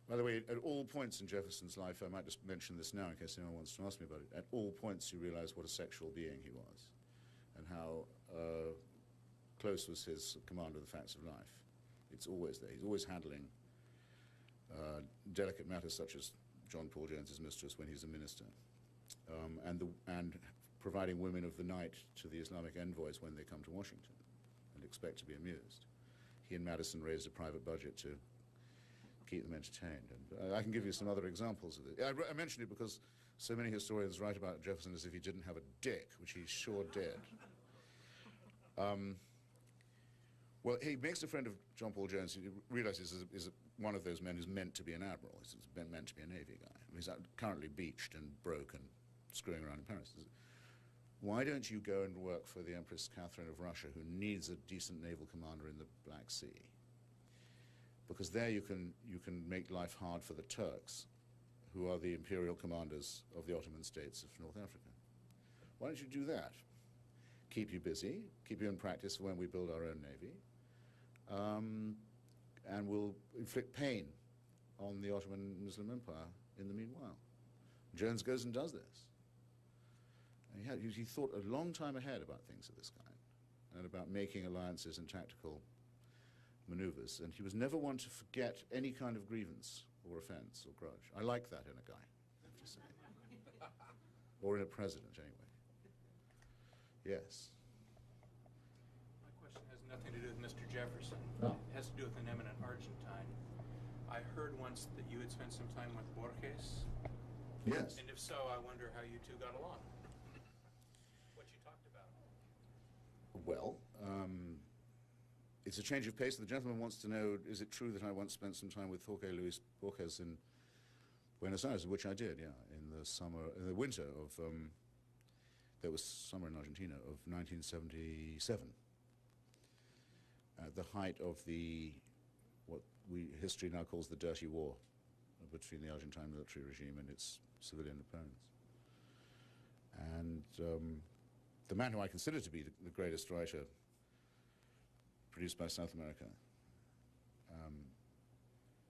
By the way, at all points in Jefferson's life, I might just mention this now in case anyone wants to ask me about it, at all points you realize what a sexual being he was and how close was his command of the facts of life. It's always there. He's always handling delicate matters such as John Paul Jones's mistress when he's a minister, and providing women of the night to the Islamic envoys when they come to Washington and expect to be amused. He and Madison raised a private budget to keep them entertained. And I can give you some other examples of it. I mention it because so many historians write about Jefferson as if he didn't have a dick, which he sure did. Well, he makes a friend of John Paul Jones. He realizes is one of those men who's meant to be an admiral. He's meant to be a Navy guy. He's currently beached and broke and screwing around in Paris. Why don't you go and work for the Empress Catherine of Russia, who needs a decent naval commander in the Black Sea? Because there you can make life hard for the Turks, who are the imperial commanders of the Ottoman states of North Africa. Why don't you do that? Keep you busy, keep you in practice for when we build our own navy, and we'll inflict pain on the Ottoman Muslim Empire in the meanwhile. Jones goes and does this. And he thought a long time ahead about things of this kind and about making alliances and tactical maneuvers, and he was never one to forget any kind of grievance or offense or grudge. I like that in a guy, I have to say. Or in a president, anyway. Yes? My question has nothing to do with Mr. Jefferson. Oh. It has to do with an eminent Argentine. I heard once that you had spent some time with Borges. Yes. And if so, I wonder how you two got along. What you talked about. Well, it's a change of pace. The gentleman wants to know, is it true that I once spent some time with Jorge Luis Borges in Buenos Aires, which I did, yeah, in the winter of, there was summer in Argentina, of 1977. At the height of what history now calls the Dirty War between the Argentine military regime and its civilian opponents. And the man who I consider to be the greatest writer produced by South America,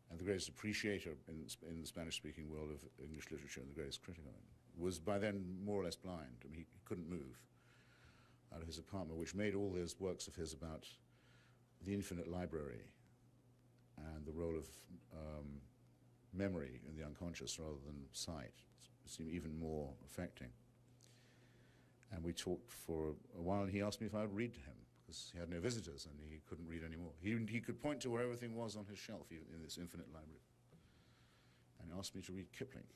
and the greatest appreciator in the Spanish-speaking world of English literature and the greatest critic of it, was by then more or less blind. I mean, he couldn't move out of his apartment, which made all those works of his about the infinite library and the role of memory in the unconscious rather than sight seem even more affecting. And we talked for a while, and he asked me if I would read to him, because he had no visitors and he couldn't read anymore. He could point to where everything was on his shelf in this infinite library. And he asked me to read Kipling,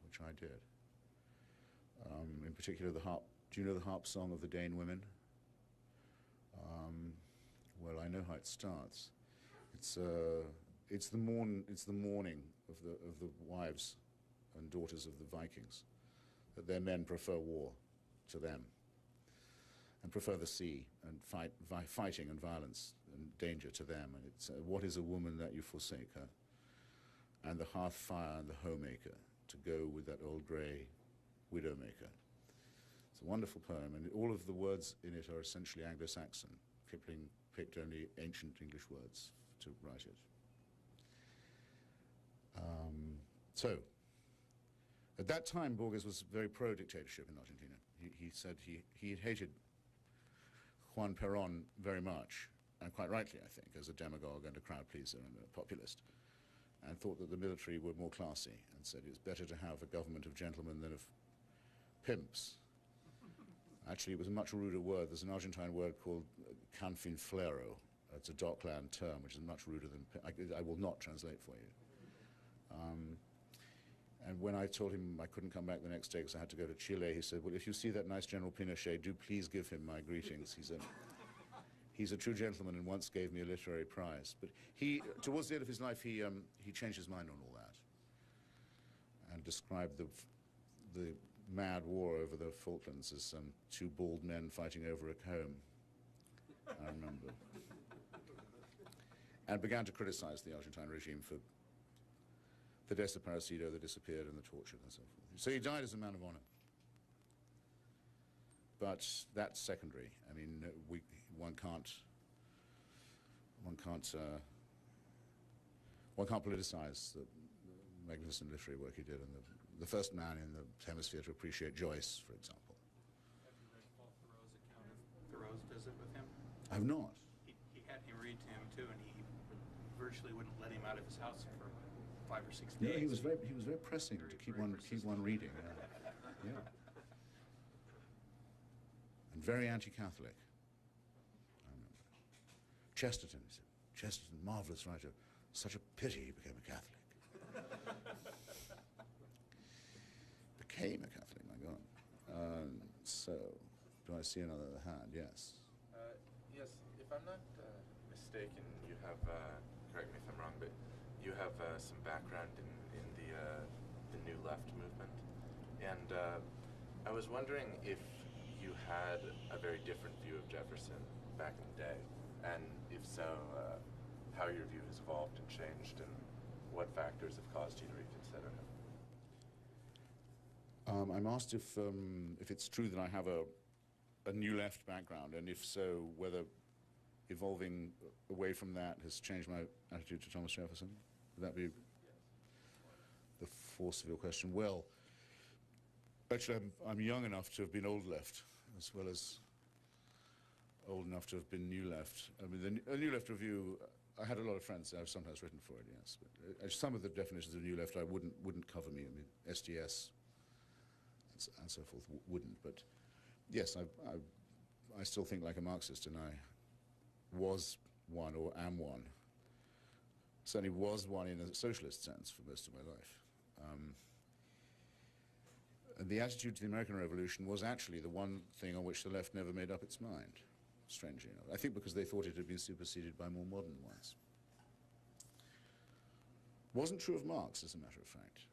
which I did. In particular, the harp. Do you know the harp song of the Dane women? Well, I know how it starts. It's the mourning of the wives and daughters of the Vikings, that their men prefer war to them, and prefer the sea and fighting and violence and danger to them. And it's what is a woman that you forsake her, and the hearth fire and the homemaker to go with that old grey widowmaker. It's a wonderful poem, and all of the words in it are essentially Anglo-Saxon. Kipling picked only ancient English words to write it. So, at that time, Borges was very pro-dictatorship in Argentina. He said he hated Juan Perón very much, and quite rightly, I think, as a demagogue and a crowd pleaser and a populist, and thought that the military were more classy, and said it's better to have a government of gentlemen than of pimps. Actually, it was a much ruder word. There's an Argentine word called canfinflero. It's a dockland term, which is much ruder than I will not translate for you. And when I told him I couldn't come back the next day because I had to go to Chile, he said, well, if you see that nice General Pinochet, do please give him my greetings. He's a true gentleman and once gave me a literary prize. But towards the end of his life, he changed his mind on all that and described the mad war over the Falklands as two bald men fighting over a comb, I remember. And began to criticize the Argentine regime for the desaparecido, the disappeared, and the tortured, and so forth. So he died as a man of honor. But that's secondary. I mean, one can't politicize the magnificent literary work he did, and the first man in the hemisphere to appreciate Joyce, for example. Have you read Paul Thoreau's account of Thoreau's visit with him? I've not. He had him read to him too, and he virtually wouldn't let him out of his house for 5 or 6 days. Yeah, he was very pressing to keep one reading. Yeah. And very anti-Catholic. I remember. Chesterton, he said. Chesterton, marvelous writer. Such a pity he became a Catholic. Became a Catholic, my God. So, do I see another hand? Yes. Yes, if I'm not mistaken, you have, correct me if I'm wrong, but you have some background in the New Left movement. And I was wondering if you had a very different view of Jefferson back in the day, and if so, how your view has evolved and changed, and what factors have caused you to reconsider him. I'm asked if it's true that I have a New Left background, and if so, whether evolving away from that has changed my attitude to Thomas Jefferson. Would that be the force of your question? Well, actually, I'm young enough to have been old left, as well as old enough to have been New Left. I mean, the New Left Review, I had a lot of friends. I've sometimes written for it, yes. But some of the definitions of New Left I wouldn't cover me. I mean, SDS and so forth wouldn't. But yes, I still think like a Marxist, and I was one or am one. Certainly was one in a socialist sense for most of my life. And the attitude to the American Revolution was actually the one thing on which the left never made up its mind, strangely enough. I think because they thought it had been superseded by more modern ones. Wasn't true of Marx, as a matter of fact.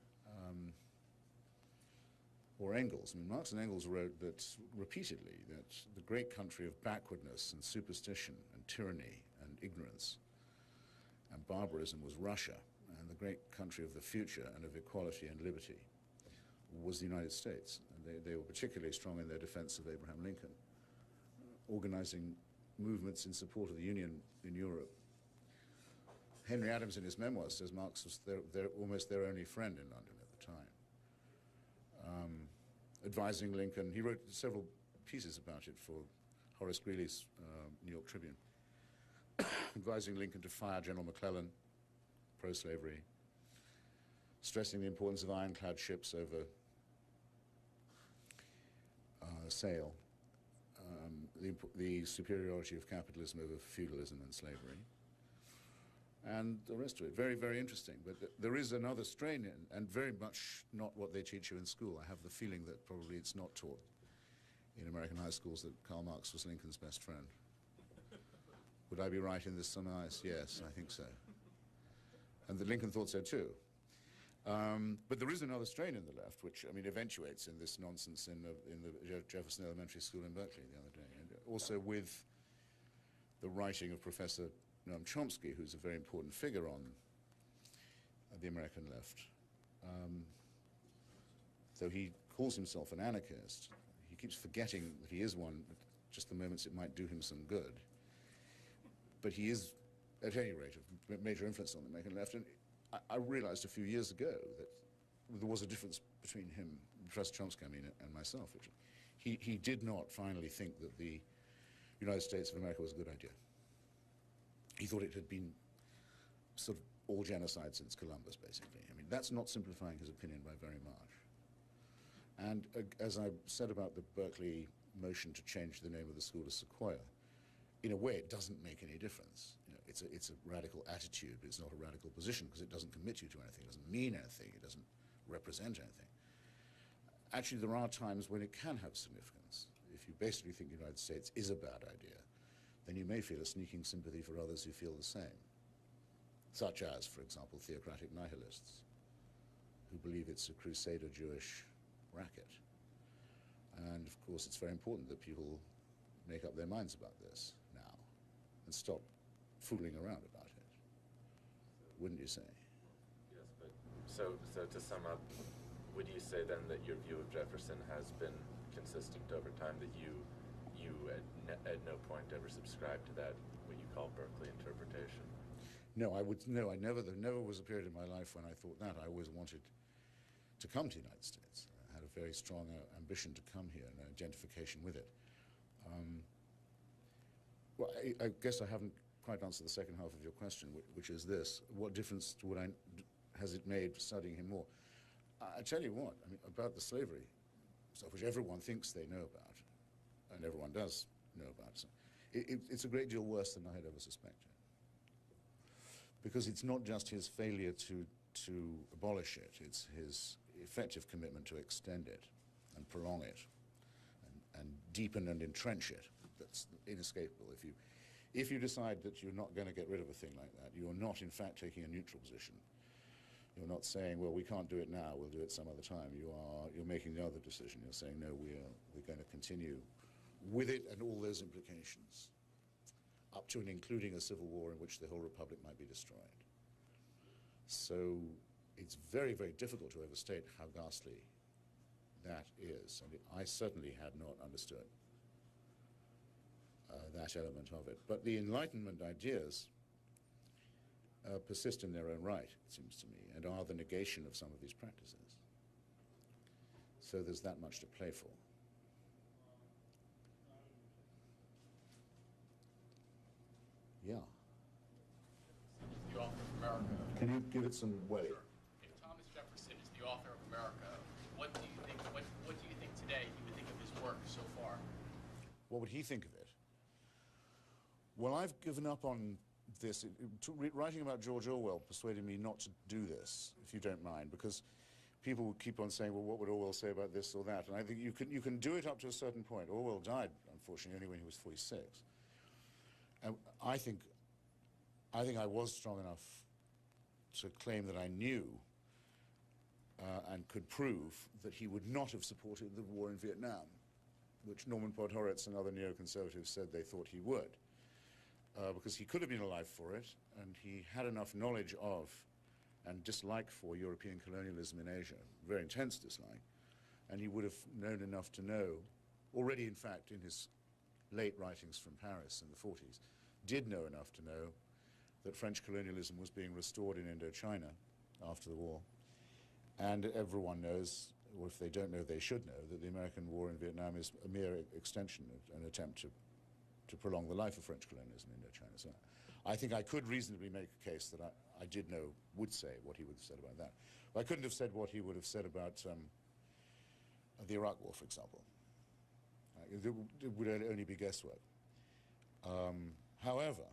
Or Engels. I mean, Marx and Engels wrote that repeatedly that the great country of backwardness and superstition and tyranny and ignorance and barbarism was Russia, and the great country of the future and of equality and liberty was the United States. And they were particularly strong in their defense of Abraham Lincoln, organizing movements in support of the Union in Europe. Henry Adams in his memoirs says Marx was almost their only friend in London at the time. Advising Lincoln, he wrote several pieces about it for Horace Greeley's New York Tribune. Advising Lincoln to fire General McClellan, pro-slavery, stressing the importance of ironclad ships over sail, the superiority of capitalism over feudalism and slavery, and the rest of it. Very, very interesting. But there is another strain in, and very much not what they teach you in school. I have the feeling that probably it's not taught in American high schools that Karl Marx was Lincoln's best friend. Would I be right in this surmise? Yes, I think so. And that Lincoln thought so too. But there is another strain in the left, which, I mean, eventuates in this nonsense in the Jefferson Elementary School in Berkeley the other day. also with the writing of Professor Noam Chomsky, who's a very important figure on the American left. Though he calls himself an anarchist, he keeps forgetting that he is one at just the moments it might do him some good. But he is, at any rate, of major influence on the American left. And I realized a few years ago that there was a difference between him, Professor Chomsky, I mean, and myself. Which he did not finally think that the United States of America was a good idea. He thought it had been sort of all genocide since Columbus, basically. I mean, that's not simplifying his opinion by very much. And as I said about the Berkeley motion to change the name of the school to Sequoia, in a way it doesn't make any difference. You know, it's a radical attitude, but it's not a radical position because it doesn't commit you to anything, it doesn't mean anything, it doesn't represent anything. Actually, there are times when it can have significance. If you basically think the United States is a bad idea, then you may feel a sneaking sympathy for others who feel the same, such as, for example, theocratic nihilists who believe it's a Crusader Jewish racket. And of course, it's very important that people make up their minds about this now and stop fooling around about it, wouldn't you say? Yes, but so to sum up, would you say then that your view of Jefferson has been consistent over time, that you at no point ever subscribed to that, what you call Berkeley interpretation? No, there never was a period in my life when I thought that. I always wanted to come to the United States. I had a very strong ambition to come here and identification with it. Well, I guess I haven't quite answered the second half of your question, which is this: what difference has it made studying him more? I tell you what, I mean, about the slavery stuff, which everyone thinks they know about, and everyone does know about, so it's a great deal worse than I had ever suspected. Because it's not just his failure to abolish it, it's his effective commitment to extend it and prolong it and deepen and entrench it. That's inescapable. If you decide that you're not going to get rid of a thing like that, you're not in fact taking a neutral position. You're not saying, well, we can't do it now, we'll do it some other time. You're making the other decision. You're saying, no, we're going to continue with it and all those implications, up to and including a civil war in which the whole republic might be destroyed. So it's very, very difficult to overstate how ghastly that is. And I certainly had not understood that element of it. But the Enlightenment ideas persist in their own right, it seems to me, and are the negation of some of these practices. So there's that much to play for. Yeah. The author of America. Can you give it some weight? Sure. If Thomas Jefferson is the author of America, what do you think? What do you think today he would think of his work so far? What would he think of it? Well, I've given up on this. Writing about George Orwell persuaded me not to do this, if you don't mind, because people would keep on saying, well, what would Orwell say about this or that? And I think you can do it up to a certain point. Orwell died, unfortunately, only when he was 46. And I think I was strong enough to claim that I knew and could prove that he would not have supported the war in Vietnam, which Norman Podhoretz and other neoconservatives said they thought he would. Because he could have been alive for it, and he had enough knowledge of and dislike for European colonialism in Asia, very intense dislike, and he would have known enough to know, already in fact in his late writings from Paris in the 40s, did know enough to know that French colonialism was being restored in Indochina after the war. And everyone knows, or if they don't know, they should know, that the American war in Vietnam is a mere extension, an attempt to prolong the life of French colonialism in Indochina. So I think I could reasonably make a case that I did know, would say what he would have said about that. But I couldn't have said what he would have said about the Iraq War, for example. It would only be guesswork. However,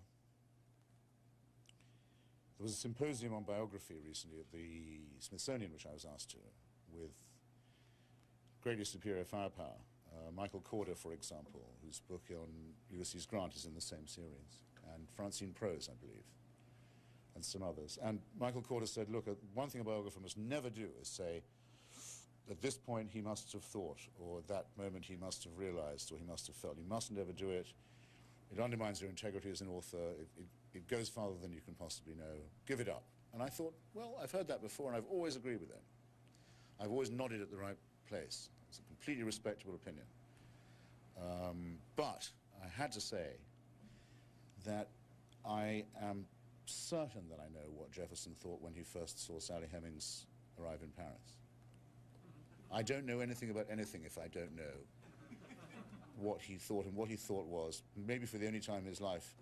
there was a symposium on biography recently at the Smithsonian, which I was asked to, with greatly superior firepower. Michael Corder, for example, whose book on Ulysses Grant is in the same series, and Francine Prose, I believe, and some others. And Michael Corder said, look, one thing a biographer must never do is say, at this point he must have thought, or at that moment he must have realized, or he must have felt. You mustn't ever do it. It undermines your integrity as an author. It goes farther than you can possibly know. Give it up. And I thought, well, I've heard that before, and I've always agreed with it. I've always nodded at the right place. It's a completely respectable opinion. But I had to say that I am certain that I know what Jefferson thought when he first saw Sally Hemings arrive in Paris. I don't know anything about anything if I don't know what he thought, and what he thought was, maybe for the only time in his life,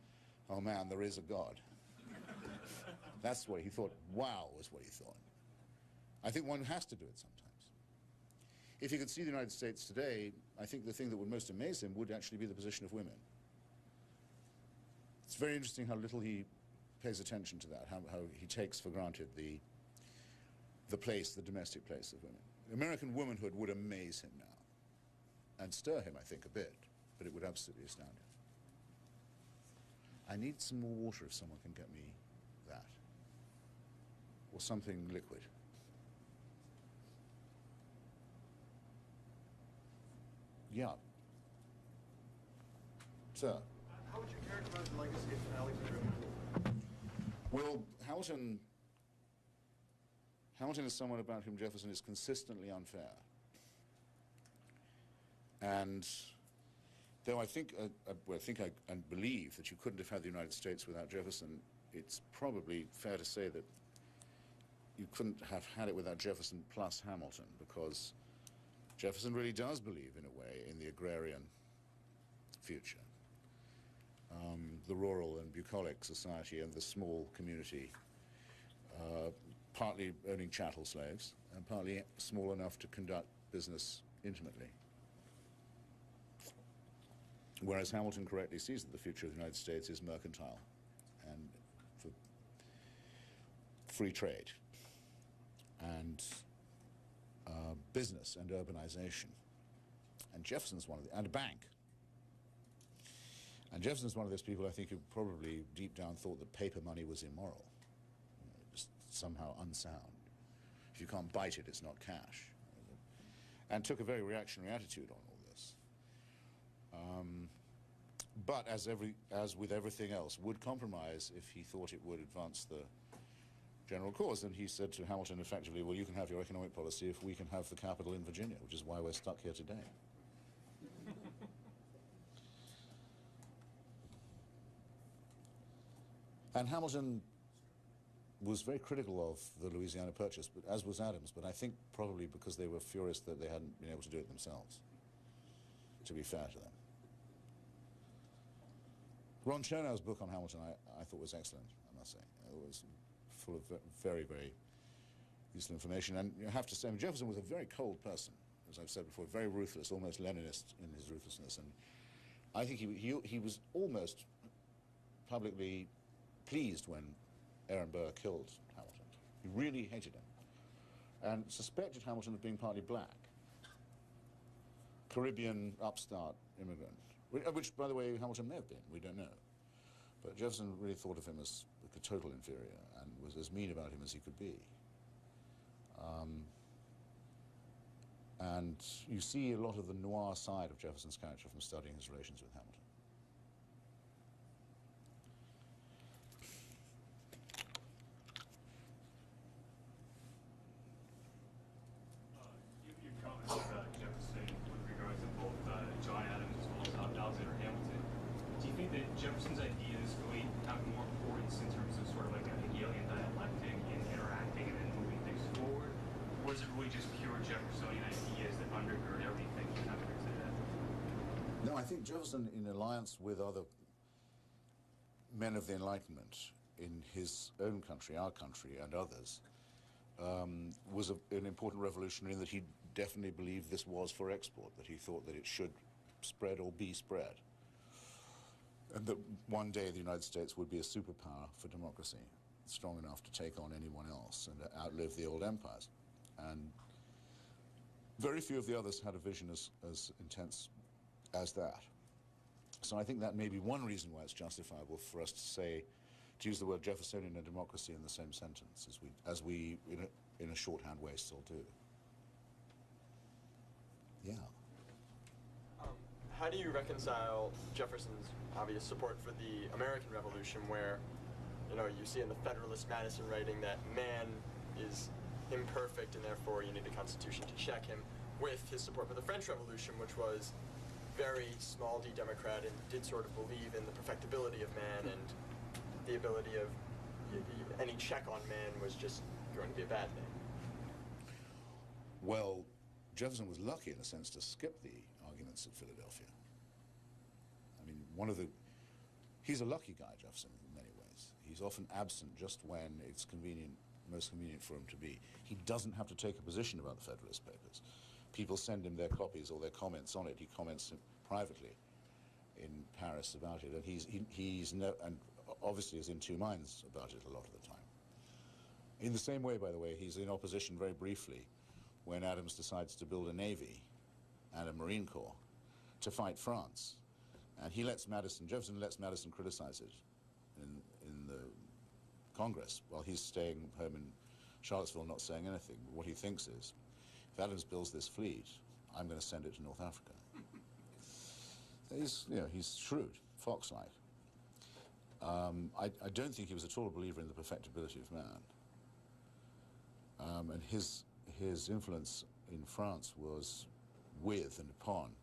oh man, there is a God. That's what he thought. Wow, was what he thought. I think one has to do it sometimes. If he could see the United States today, I think the thing that would most amaze him would actually be the position of women. It's very interesting how little he pays attention to that, how he takes for granted the place, the domestic place of women. American womanhood would amaze him now, and stir him, I think, a bit, but it would absolutely astound him. I need some more water if someone can get me that, or something liquid. Yeah. Sir? How would you characterize the legacy of Alexander Hamilton? Well, Hamilton is someone about whom Jefferson is consistently unfair. And though I think, I believe that you couldn't have had the United States without Jefferson, it's probably fair to say that you couldn't have had it without Jefferson plus Hamilton, because Jefferson really does believe, in a way, in the agrarian future. The rural and bucolic society and the small community, partly owning chattel slaves and partly small enough to conduct business intimately. Whereas Hamilton correctly sees that the future of the United States is mercantile and for free trade and business and urbanization. And Jefferson's one of the, and a bank. And Jefferson's one of those people, I think, who probably deep down thought that paper money was immoral, just somehow unsound. If you can't bite it, it's not cash. And took a very reactionary attitude on all this. But as with everything else, would compromise if he thought it would advance the general cause. And he said to Hamilton effectively, well, you can have your economic policy if we can have the capital in Virginia, which is why we're stuck here today. And Hamilton was very critical of the Louisiana Purchase, but as was Adams, but I think probably because they were furious that they hadn't been able to do it themselves, to be fair to them. Ron Chernow's book on Hamilton I thought was excellent, I must say. It was full of very, very useful information. And you have to say, Jefferson was a very cold person, as I've said before, very ruthless, almost Leninist in his ruthlessness. And I think he was almost publicly pleased when Aaron Burr killed Hamilton. He really hated him and suspected Hamilton of being partly black. Caribbean upstart immigrant, which, by the way, Hamilton may have been, we don't know. But Jefferson really thought of him as a total inferior and was as mean about him as he could be. And you see a lot of the noir side of Jefferson's character from studying his relations with Hamilton. Your comments about Jefferson with regards to both John Adams as well as Alexander Hamilton. Do you think that Jefferson's ideas really have more importance in terms of sort of like a Hegelian dialectic and interacting and then moving things forward? Or is it really just pure Jeffersonian ideas that undergird everything you have here today? No, I think Jefferson, in alliance with other men of the Enlightenment in his own country, our country, and others, was an important revolutionary in that he definitely believed this was for export, that he thought that it should spread or be spread, and that one day the United States would be a superpower for democracy, strong enough to take on anyone else and outlive the old empires. And very few of the others had a vision as intense as that. So I think that may be one reason why it's justifiable for us to say, to use the word Jeffersonian and democracy in the same sentence, as we in a shorthand way still do. Yeah. How do you reconcile Jefferson's obvious support for the American Revolution, where, you know, you see in the Federalist Madison writing that man is imperfect and therefore you need a constitution to check him, with his support for the French Revolution, which was very small d Democrat and did sort of believe in the perfectibility of man, and the ability of any check on man was just going to be a bad thing? Well, Jefferson was lucky in a sense to skip the arguments at Philadelphia. I mean, he's a lucky guy, Jefferson, in many ways. He's often absent just when it's convenient, most convenient for him to be. He doesn't have to take a position about the Federalist Papers. People send him their copies or their comments on it. He comments privately in Paris about it, and and obviously is in two minds about it a lot of the time. In the same way, by the way, he's in opposition very briefly when Adams decides to build a navy and a Marine Corps to fight France. And Jefferson lets Madison criticize it in the Congress while he's staying home in Charlottesville not saying anything. But what he thinks is, if Adams builds this fleet, I'm going to send it to North Africa. He's shrewd, fox-like. I don't think he was at all a believer in the perfectibility of man. And his influence in France was with and upon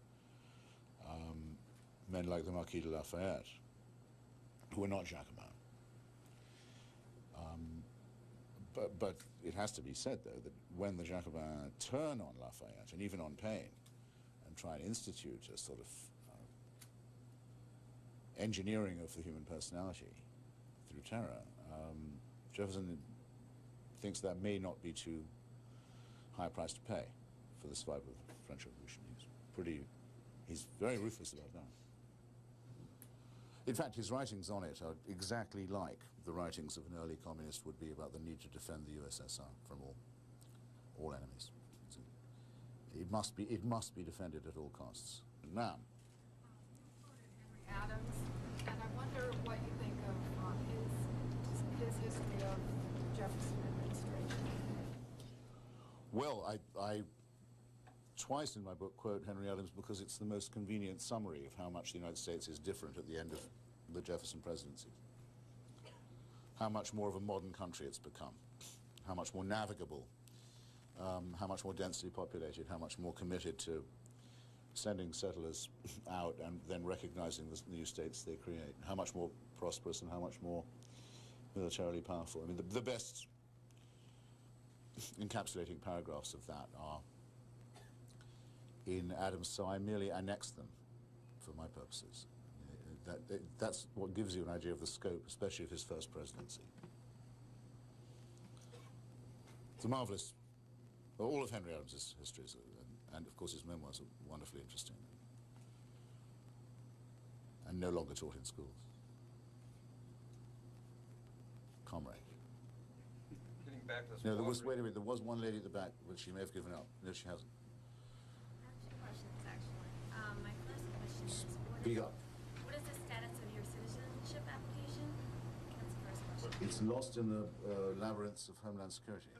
men like the Marquis de Lafayette, who were not Jacobins. But it has to be said, though, that when the Jacobins turn on Lafayette, and even on Paine, and try and institute a sort of engineering of the human personality through terror, Jefferson thinks that may not be too high a price to pay for the survival of the French Revolution. He's very ruthless about that. In fact, his writings on it are exactly like the writings of an early communist would be about the need to defend the USSR from all enemies. It must be defended at all costs. Now, Henry Adams, and I wonder what you think of his history of Jefferson administration. Well, I twice in my book quote Henry Adams because it's the most convenient summary of how much the United States is different at the end of the Jefferson presidency. How much more of a modern country it's become, how much more navigable, how much more densely populated, how much more committed to sending settlers out and then recognizing the new states they create, how much more prosperous and how much more militarily powerful. I mean, the best encapsulating paragraphs of that are in Adams, so I merely annex them for my purposes. That's what gives you an idea of the scope, especially of his first presidency. It's a marvelous, all of Henry Adams' histories, and of course his memoirs are wonderfully interesting, and no longer taught in schools. Comrade. Getting back to this. No, wait a minute, there was one lady at the back, but she may have given up. No, she hasn't. I have two questions, actually. My first question is, Speak up. what is the status of your citizenship application? That's the first question. It's lost in the labyrinths of Homeland Security. Well,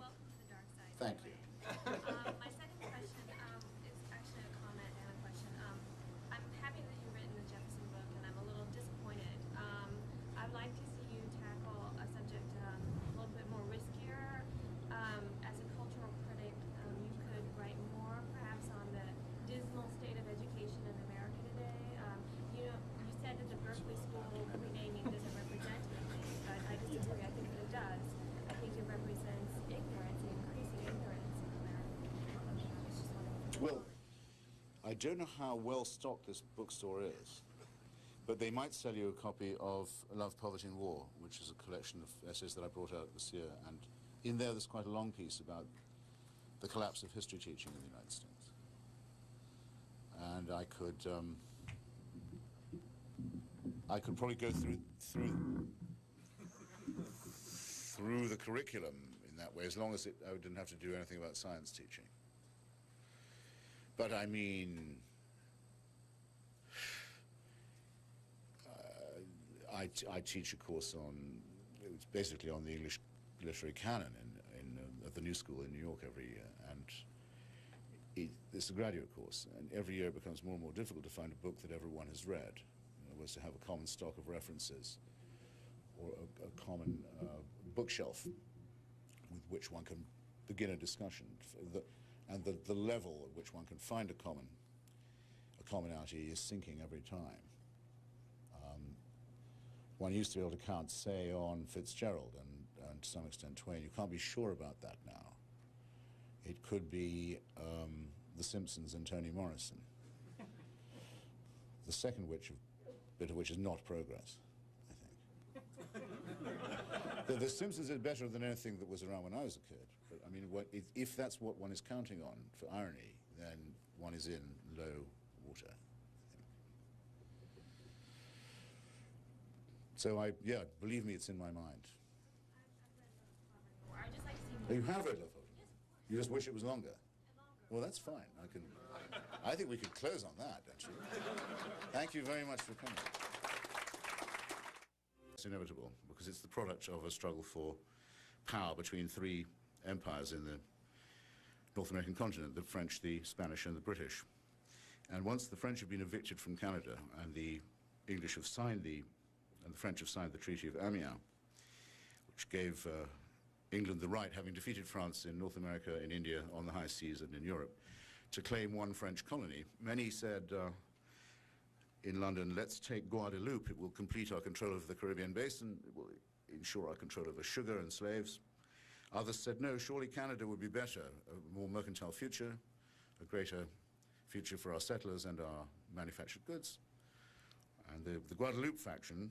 welcome to the dark side. Thank you. My second question is actually a comment and a question. I'm happy that you've written the Jefferson book, and I'm a little disappointed. I'd like to see you tackle a subject a little bit more riskier. As a cultural critic, you could write more, perhaps, on the dismal state of education in America today. You said that the Berkeley School renaming doesn't represent anything, but I disagree. I think that it does. I think it represents ignorance, increasing ignorance in America. Well, I don't know how well stocked this bookstore is, but they might sell you a copy of Love, Poverty and War, which is a collection of essays that I brought out this year, and in there's quite a long piece about the collapse of history teaching in the United States. And I could probably go through the curriculum in that way, as long as I didn't have to do anything about science teaching. But I mean, I teach a course on, it's basically on the English literary canon in a at the New School in New York every year, and it's a graduate course, and every year it becomes more and more difficult to find a book that everyone has read. In other words, to have a common stock of references or a common bookshelf with which one can begin a discussion, and the level at which one can find a commonality is sinking every time. One used to be able to count, say, on Fitzgerald and to some extent Twain. You can't be sure about that now. It could be The Simpsons and Toni Morrison. The second bit of which is not progress, I think. The Simpsons is better than anything that was around when I was a kid. But I mean, if that's what one is counting on for irony, then one is in low water, I think. So yeah, believe me, it's in my mind. I'd just like to see more. You have read Love Over. Yes, of course. You just wish it was longer. And longer. Well, that's fine. I think we could close on that, don't you? Thank you very much for coming. It's inevitable because it's the product of a struggle for power between three empires in the North American continent: the French, the Spanish, and the British. And once the French have been evicted from Canada and the English have signed and the French have signed the Treaty of Amiens, which gave England the right, having defeated France in North America, in India, on the high seas and in Europe, to claim one French colony. Many said in London, let's take Guadeloupe. It will complete our control of the Caribbean basin. It will ensure our control over sugar and slaves. Others said, no, surely Canada would be better, a more mercantile future, a greater future for our settlers and our manufactured goods. And the Guadeloupe faction,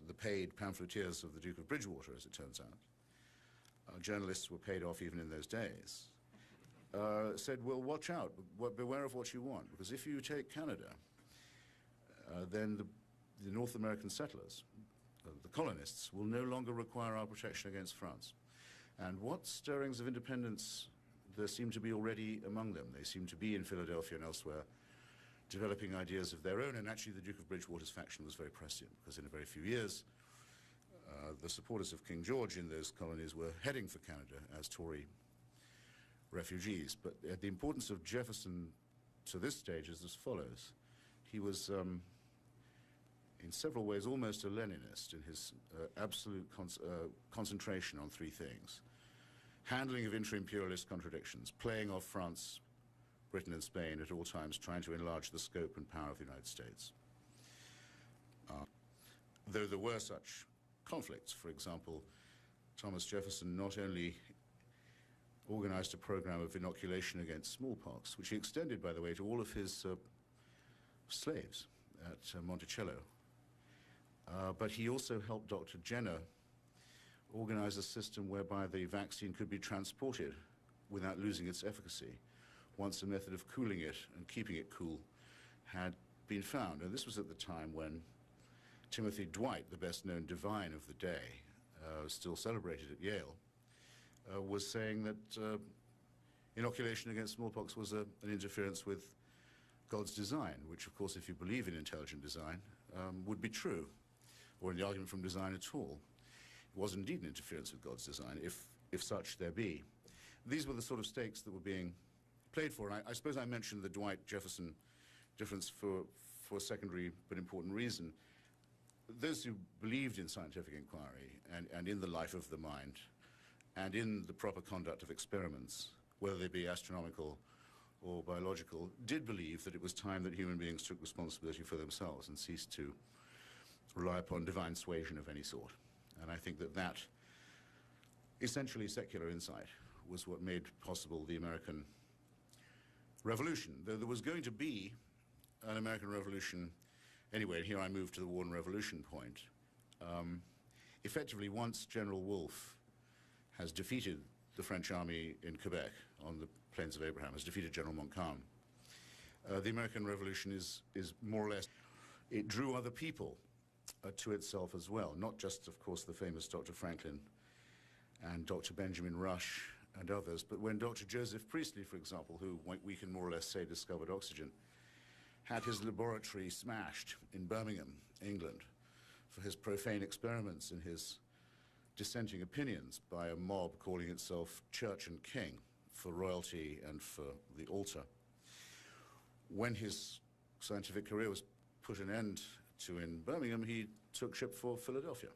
the paid pamphleteers of the Duke of Bridgewater, as it turns out, journalists were paid off even in those days, said, well, watch out, beware of what you want, because if you take Canada, then the North American settlers, the colonists, will no longer require our protection against France. And what stirrings of independence there seem to be already among them. They seem to be in Philadelphia and elsewhere, developing ideas of their own, and actually the Duke of Bridgewater's faction was very prescient, because in a very few years, the supporters of King George in those colonies were heading for Canada as Tory refugees. But the importance of Jefferson to this stage is as follows. He was, in several ways, almost a Leninist in his absolute concentration on three things: handling of intra-imperialist contradictions, playing off France, Britain and Spain at all times, trying to enlarge the scope and power of the United States. Though there were such conflicts, for example, Thomas Jefferson not only organized a program of inoculation against smallpox, which he extended, by the way, to all of his slaves at Monticello, but he also helped Dr. Jenner organize a system whereby the vaccine could be transported without losing its efficacy, once a method of cooling it and keeping it cool had been found. And this was at the time when Timothy Dwight, the best-known divine of the day, still celebrated at Yale, was saying that inoculation against smallpox was an interference with God's design, which, of course, if you believe in intelligent design, would be true, or in the argument from design at all. It was indeed an interference with God's design, if such there be. These were the sort of stakes that were being played for. And I suppose I mentioned the Dwight-Jefferson difference for a secondary but important reason. Those who believed in scientific inquiry and in the life of the mind and in the proper conduct of experiments, whether they be astronomical or biological, did believe that it was time that human beings took responsibility for themselves and ceased to rely upon divine suasion of any sort. And I think that that essentially secular insight was what made possible the American Revolution. Though there was going to be an American Revolution anyway, and here I move to the War and Revolution point. Effectively, once General Wolfe has defeated the French army in Quebec on the Plains of Abraham, has defeated General Montcalm, the American Revolution is more or less, it drew other people to itself as well, not just, of course, the famous Dr. Franklin and Dr. Benjamin Rush and others, but when Dr. Joseph Priestley, for example, who we can more or less say discovered oxygen, had his laboratory smashed in Birmingham, England, for his profane experiments in his dissenting opinions by a mob calling itself Church and King for royalty and for the altar. When his scientific career was put an end to in Birmingham, he took ship for Philadelphia.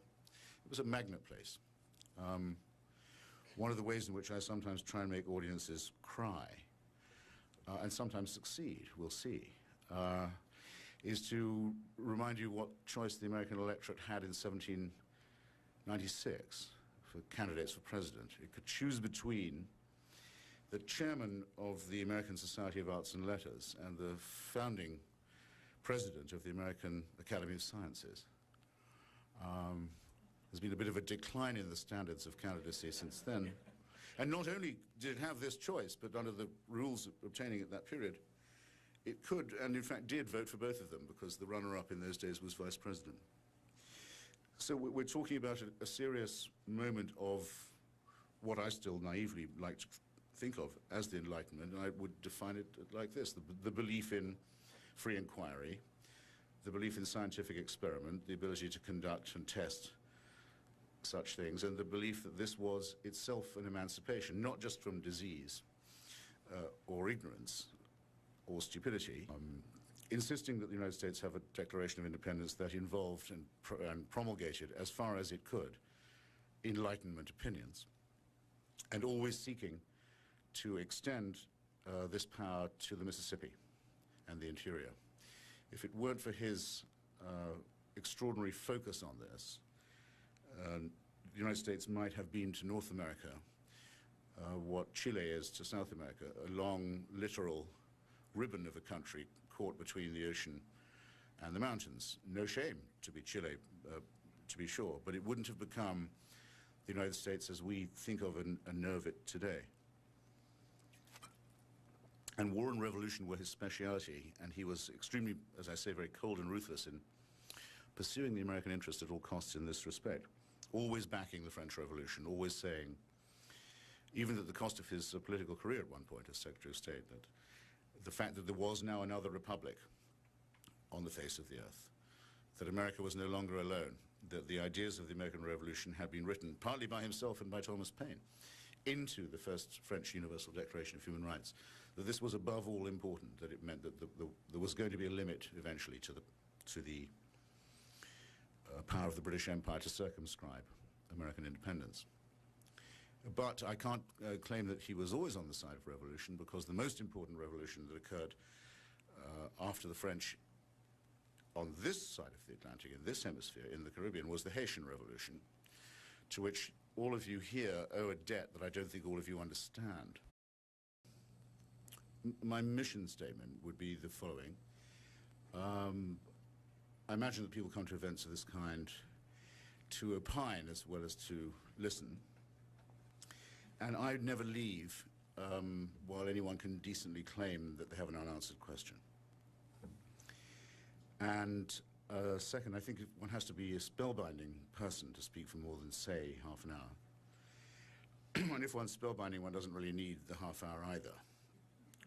It was a magnet place. One of the ways in which I sometimes try and make audiences cry, and sometimes succeed, we'll see, is to remind you what choice the American electorate had in 1796 for candidates for president. It could choose between the chairman of the American Society of Arts and Letters and the founding president of the American Academy of Sciences. There's been a bit of a decline in the standards of candidacy since then. And not only did it have this choice, but under the rules obtaining at that period, it could, and in fact did, vote for both of them, because the runner-up in those days was vice president. So we're talking about a serious moment of what I still naively like to think of as the Enlightenment, and I would define it like this: the belief in free inquiry, the belief in scientific experiment, the ability to conduct and test such things, and the belief that this was itself an emancipation, not just from disease or ignorance or stupidity, insisting that the United States have a Declaration of Independence that involved and promulgated, as far as it could, Enlightenment opinions, and always seeking to extend this power to the Mississippi and the interior. If it weren't for his extraordinary focus on this, the United States might have been to North America what Chile is to South America, a long littoral ribbon of a country caught between the ocean and the mountains. No shame to be Chile, to be sure, but it wouldn't have become the United States as we think of and know of it today. And war and revolution were his speciality, and he was extremely, as I say, very cold and ruthless in pursuing the American interest at all costs in this respect, always backing the French Revolution, always saying, even at the cost of his political career at one point as Secretary of State, that the fact that there was now another republic on the face of the earth, that America was no longer alone, that the ideas of the American Revolution had been written, partly by himself and by Thomas Paine, into the first French Universal Declaration of Human Rights, that this was above all important, that it meant that there was going to be a limit eventually to the power of the British Empire to circumscribe American independence. But I can't claim that he was always on the side of revolution, because the most important revolution that occurred after the French on this side of the Atlantic, in this hemisphere, in the Caribbean, was the Haitian Revolution, to which all of you here owe a debt that I don't think all of you understand. My mission statement would be the following. I imagine that people come to events of this kind to opine as well as to listen. And I'd never leave while anyone can decently claim that they have an unanswered question. And second, I think one has to be a spellbinding person to speak for more than, say, half an hour. And if one's spellbinding, one doesn't really need the half hour either.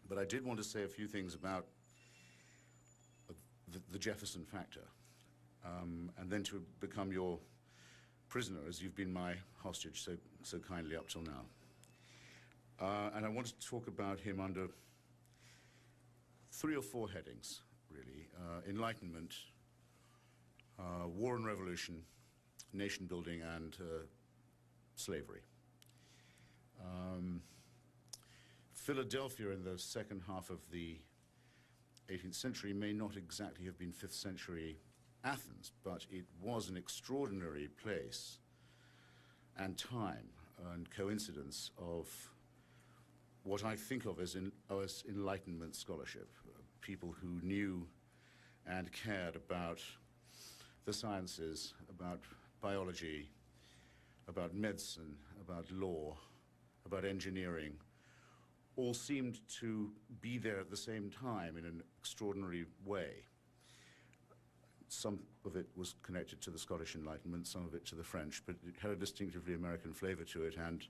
But I did want to say a few things about the Jefferson factor, and then to become your prisoner, as you've been my hostage so kindly up till now. And I want to talk about him under 3 or 4 headings, really. Enlightenment, war and revolution, nation building, and slavery. Philadelphia in the second half of the 18th century may not exactly have been 5th century Athens, but it was an extraordinary place and time and coincidence of what I think of as Enlightenment scholarship, people who knew and cared about the sciences, about biology, about medicine, about law, about engineering, all seemed to be there at the same time in an extraordinary way. Some of it was connected to the Scottish Enlightenment, some of it to the French, but it had a distinctively American flavor to it, and